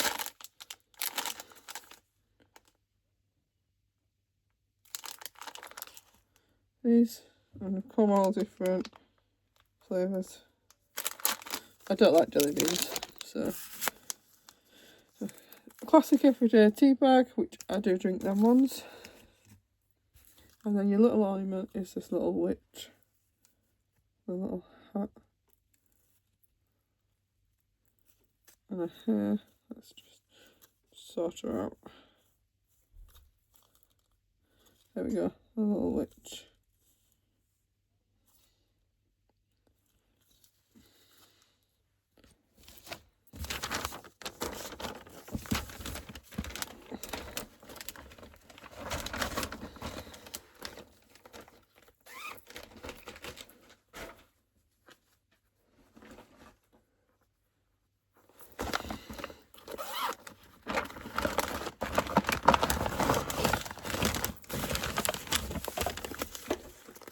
These come all different flavours. I don't like jelly beans, so classic everyday tea bag, which I do drink them ones. And then your little ornament is this little witch, the little hat. And a hair. Let's just sort her out. There we go, a little witch.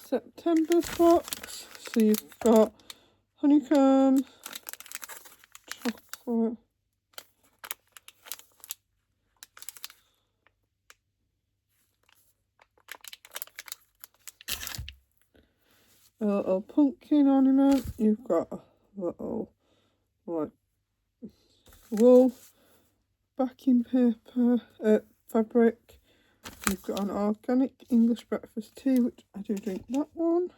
September box. So you've got honeycomb, chocolate, a little pumpkin ornament. You've got a little like wool, backing paper, fabric. You've got an organic English breakfast tea, which I do drink that one.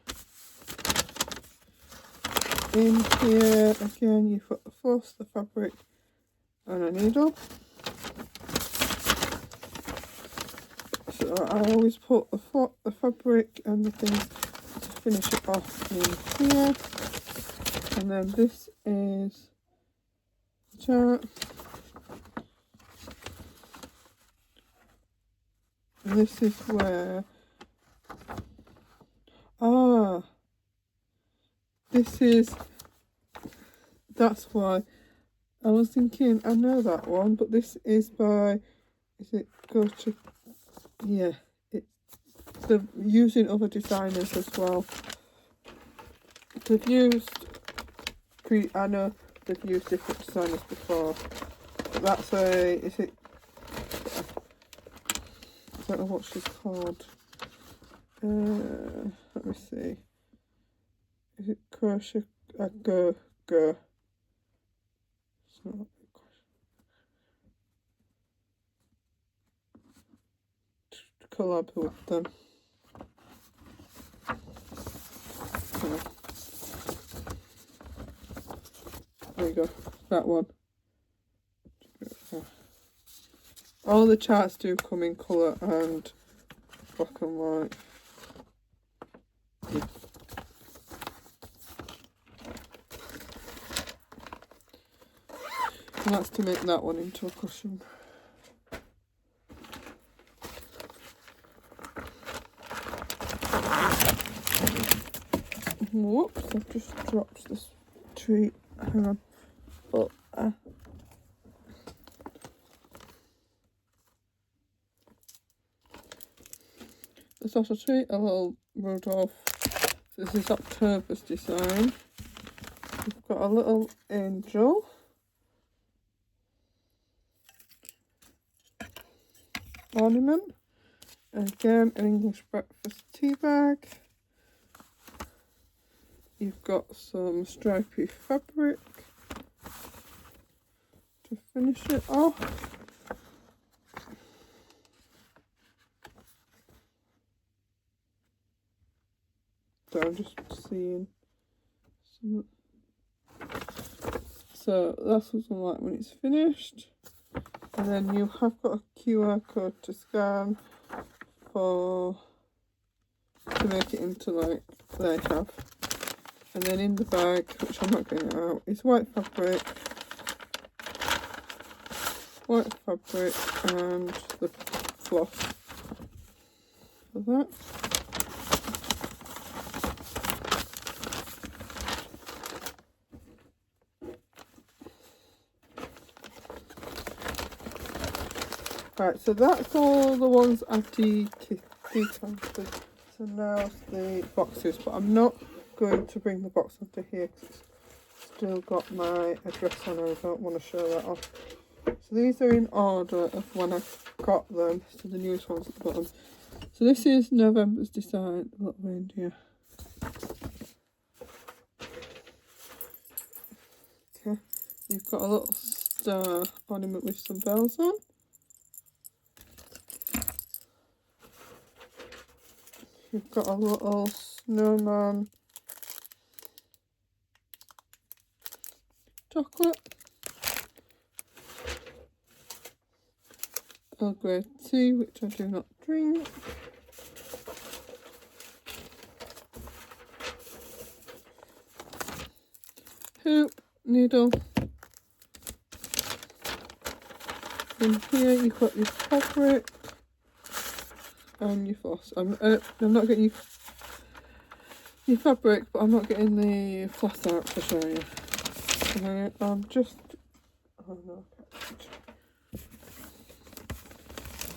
In here, again, you've got the floss, the fabric, and a needle. So I always put the fabric and the things to finish it off in here. And then this is the chart. And this is where, that's why I was thinking, I know that one, but this is by, is it Go to, yeah, they're using other designers as well. They've used I know they've used different designers before. But that's a, is it, I don't know what she's called. Let me see. Is it crochet? Go. So, collab with them. Okay. There you go. That one. All the charts do come in colour and black and white. And that's to make that one into a cushion. Whoops, I've just dropped this treat. Hang on. But, this also treat, a little Rudolph. This is October's design. We've got a little angel. Ornament. Again, an English breakfast tea bag. You've got some stripy fabric to finish it off. So I'm just seeing some. So that's what's like when it's finished. And then you have got a QR code to scan to make it into like they have. And then in the bag, which I'm not getting out, is white fabric and the floss for that. Right, so that's all the ones I've decanted. So now the boxes, but I'm not going to bring the box onto here because it's still got my address on and I don't want to show that off. So these are in order of when I got them, so the newest ones at the bottom. So this is November's design, the little reindeer. Okay, you've got a little star ornament with some bells on. You've got a little snowman chocolate, Earl Grey tea, which I do not drink, hoop, needle. In here you've got your fabric and your floss. I'm not getting your fabric, but I'm not getting the floss out to show you. Okay, I'm just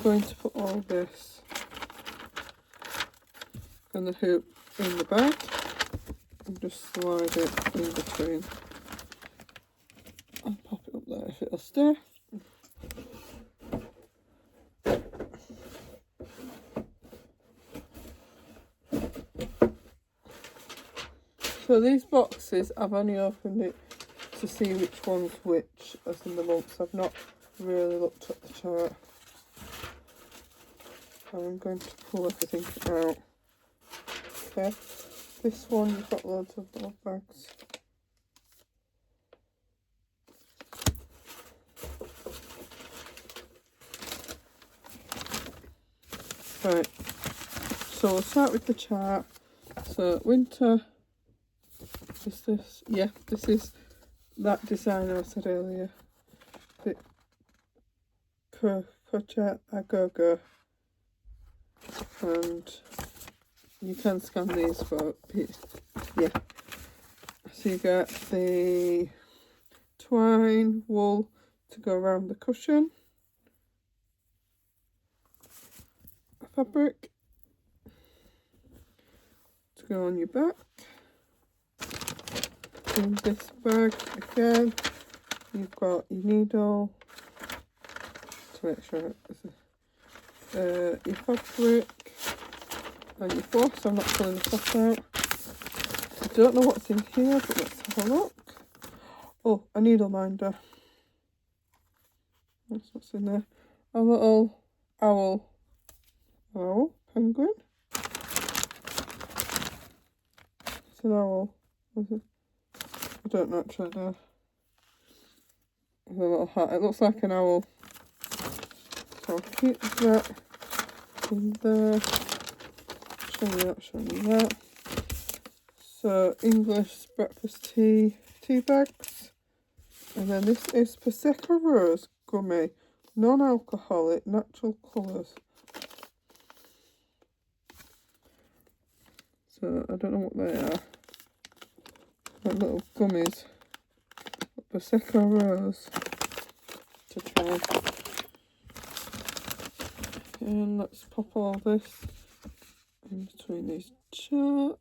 going to put all this and the hoop in the bag and just slide it in between. I'll pop it up there if it'll stay. So these boxes, I've only opened it to see which one's which, as in the months. I've not really looked at the chart. I'm going to pull everything out. Okay, this one you've got loads of little bags. Right, so we'll start with the chart. So winter is this, yeah, this is that designer I said earlier. The crochet a go-go. And you can scan these for, yeah. So you get the twine wool to go around the cushion, fabric to go on your back, In this bag again, you've got your needle to make sure it's your fabric and your floss. I'm not pulling the floss out. I don't know what's in here, but let's have a look. Oh, a needle minder. That's what's in there. A little owl. Penguin. It's an owl. I don't know actually know. With a little hat. It looks like an owl. So I'll keep that in there. Show you that. So English breakfast tea bags. And then this is Prosecco Rose Gummy. Non-alcoholic, natural colours. So I don't know what they are. Like little gummies. Prosecco Rose. To try. And let's pop all this in between these charts.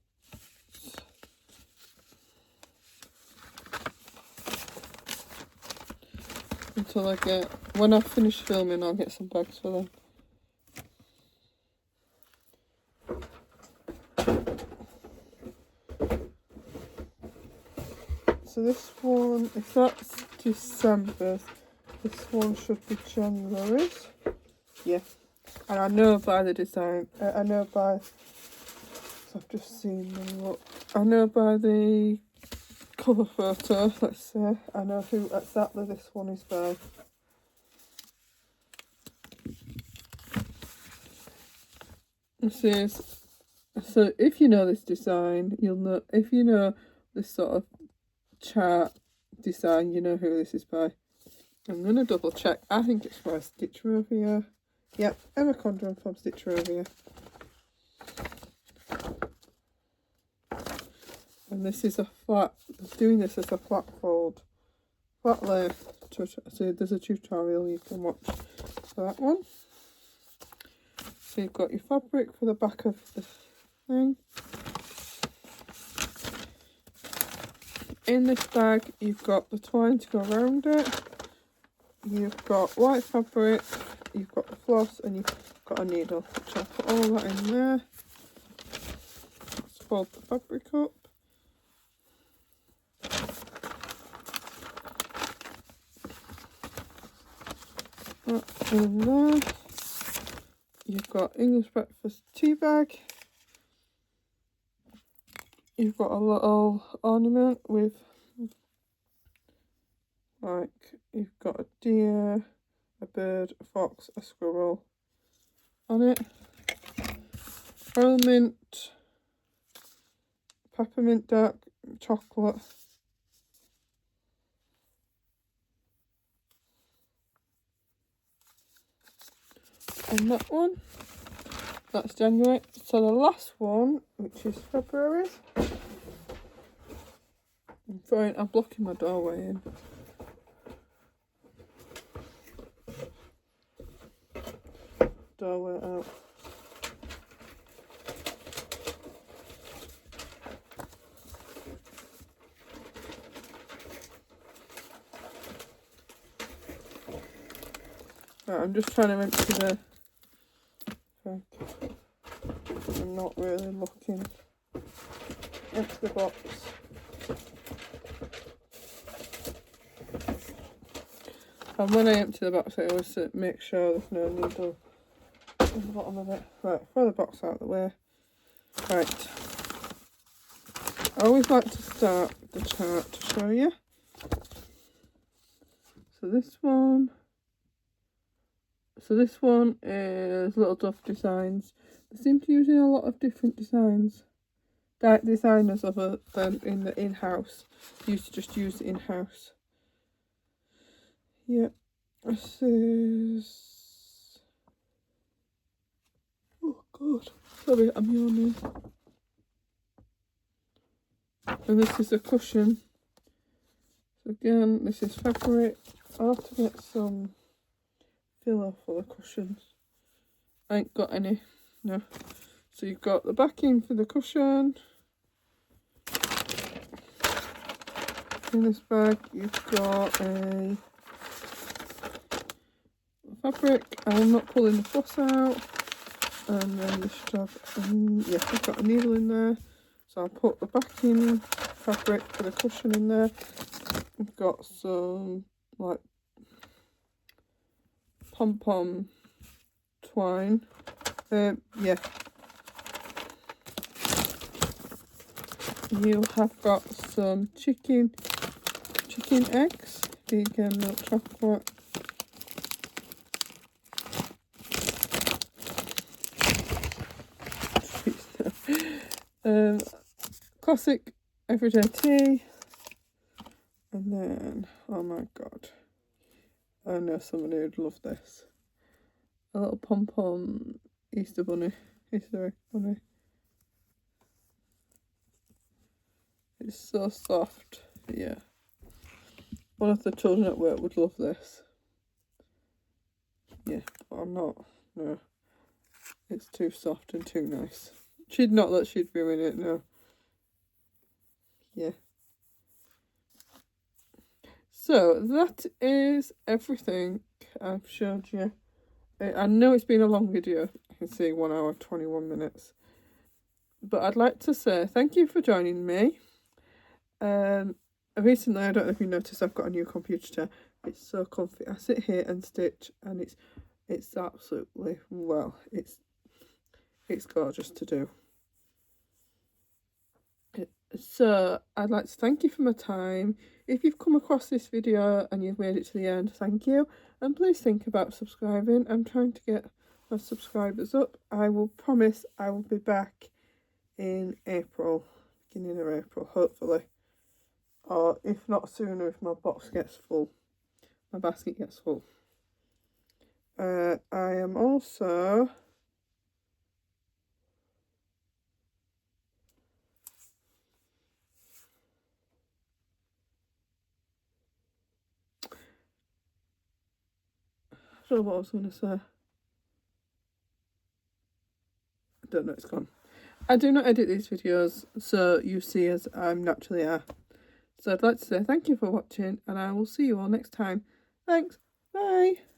Until I get, when I finish filming, I'll get some bags for them. So this one, if that's December, this one should be January's. Yeah. And I know by the design, I know by, so I've just seen them look. I know by the cover photo, let's say, I know who exactly this one is by. This is, so if you know this design, you'll know, if you know this sort of chart design, you know who this is by. I'm going to double check. I think it's by Stitch Rovia. Yep, Emma Condren from Stitch Rovia. And this is a flat, doing this as a flat fold, flat lay. So there's a tutorial you can watch for that one. So you've got your fabric for the back of the thing. In this bag, you've got the twine to go around it. You've got white fabric, you've got the floss, and you've got a needle. Which I'll put all that in there. Let's fold the fabric up. That's in there. You've got English breakfast tea bag. You've got a little ornament with, like, you've got a deer, a bird, a fox, a squirrel on it. Royal mint, peppermint dark chocolate. And that one, that's January. So the last one, which is February. I'm blocking my doorway in. Doorway out. Right, I'm just trying to empty the bag. I'm not really looking. Empty the box. And when I empty the box, I always make sure there's no needle in the bottom of it. Right, throw the box out of the way. Right. I always like to start the chart to show you. So this one is Little Duff Designs. They seem to be using a lot of different designs. Designers other than in the in-house. Used to just use it in-house. Yep, this is, oh god, sorry, I'm yawning. And this is a cushion. So again, this is fabric. I'll have to get some filler for the cushions. I ain't got any, no. So you've got the backing for the cushion. In this bag you've got a fabric. I'm not pulling the floss out. And then you should have, yeah, I've got a needle in there. So I'll put the backing fabric for the cushion in there. I've got some like pom-pom twine. Yeah. You have got some chicken eggs, vegan milk chocolate. Classic everyday tea. And then, oh my god, I know someone who'd love this. A little pom-pom Easter egg bunny. It's so soft. Yeah. One of the children at work would love this. Yeah, but I'm not. No. It's too soft and too nice. Not that she'd ruin it, no. Yeah. So that is everything I've showed you. I know it's been a long video. I can see 1 hour 21 minutes. But I'd like to say thank you for joining me. Recently, I don't know if you noticed, I've got a new computer chair. It's so comfy. I sit here and stitch, and it's absolutely, well, it's gorgeous to do. So I'd like to thank you for my time. If you've come across this video and you've made it to the end, thank you. And please think about subscribing. I'm trying to get my subscribers up. I will promise I will be back in April, beginning of April, hopefully. Or if not sooner, if my box gets full, my basket gets full. I am also I don't know what I was going to say. I don't know, it's gone. I do not edit these videos, so you see as I'm naturally are. So I'd like to say thank you for watching, and I will see you all next time. Thanks. Bye.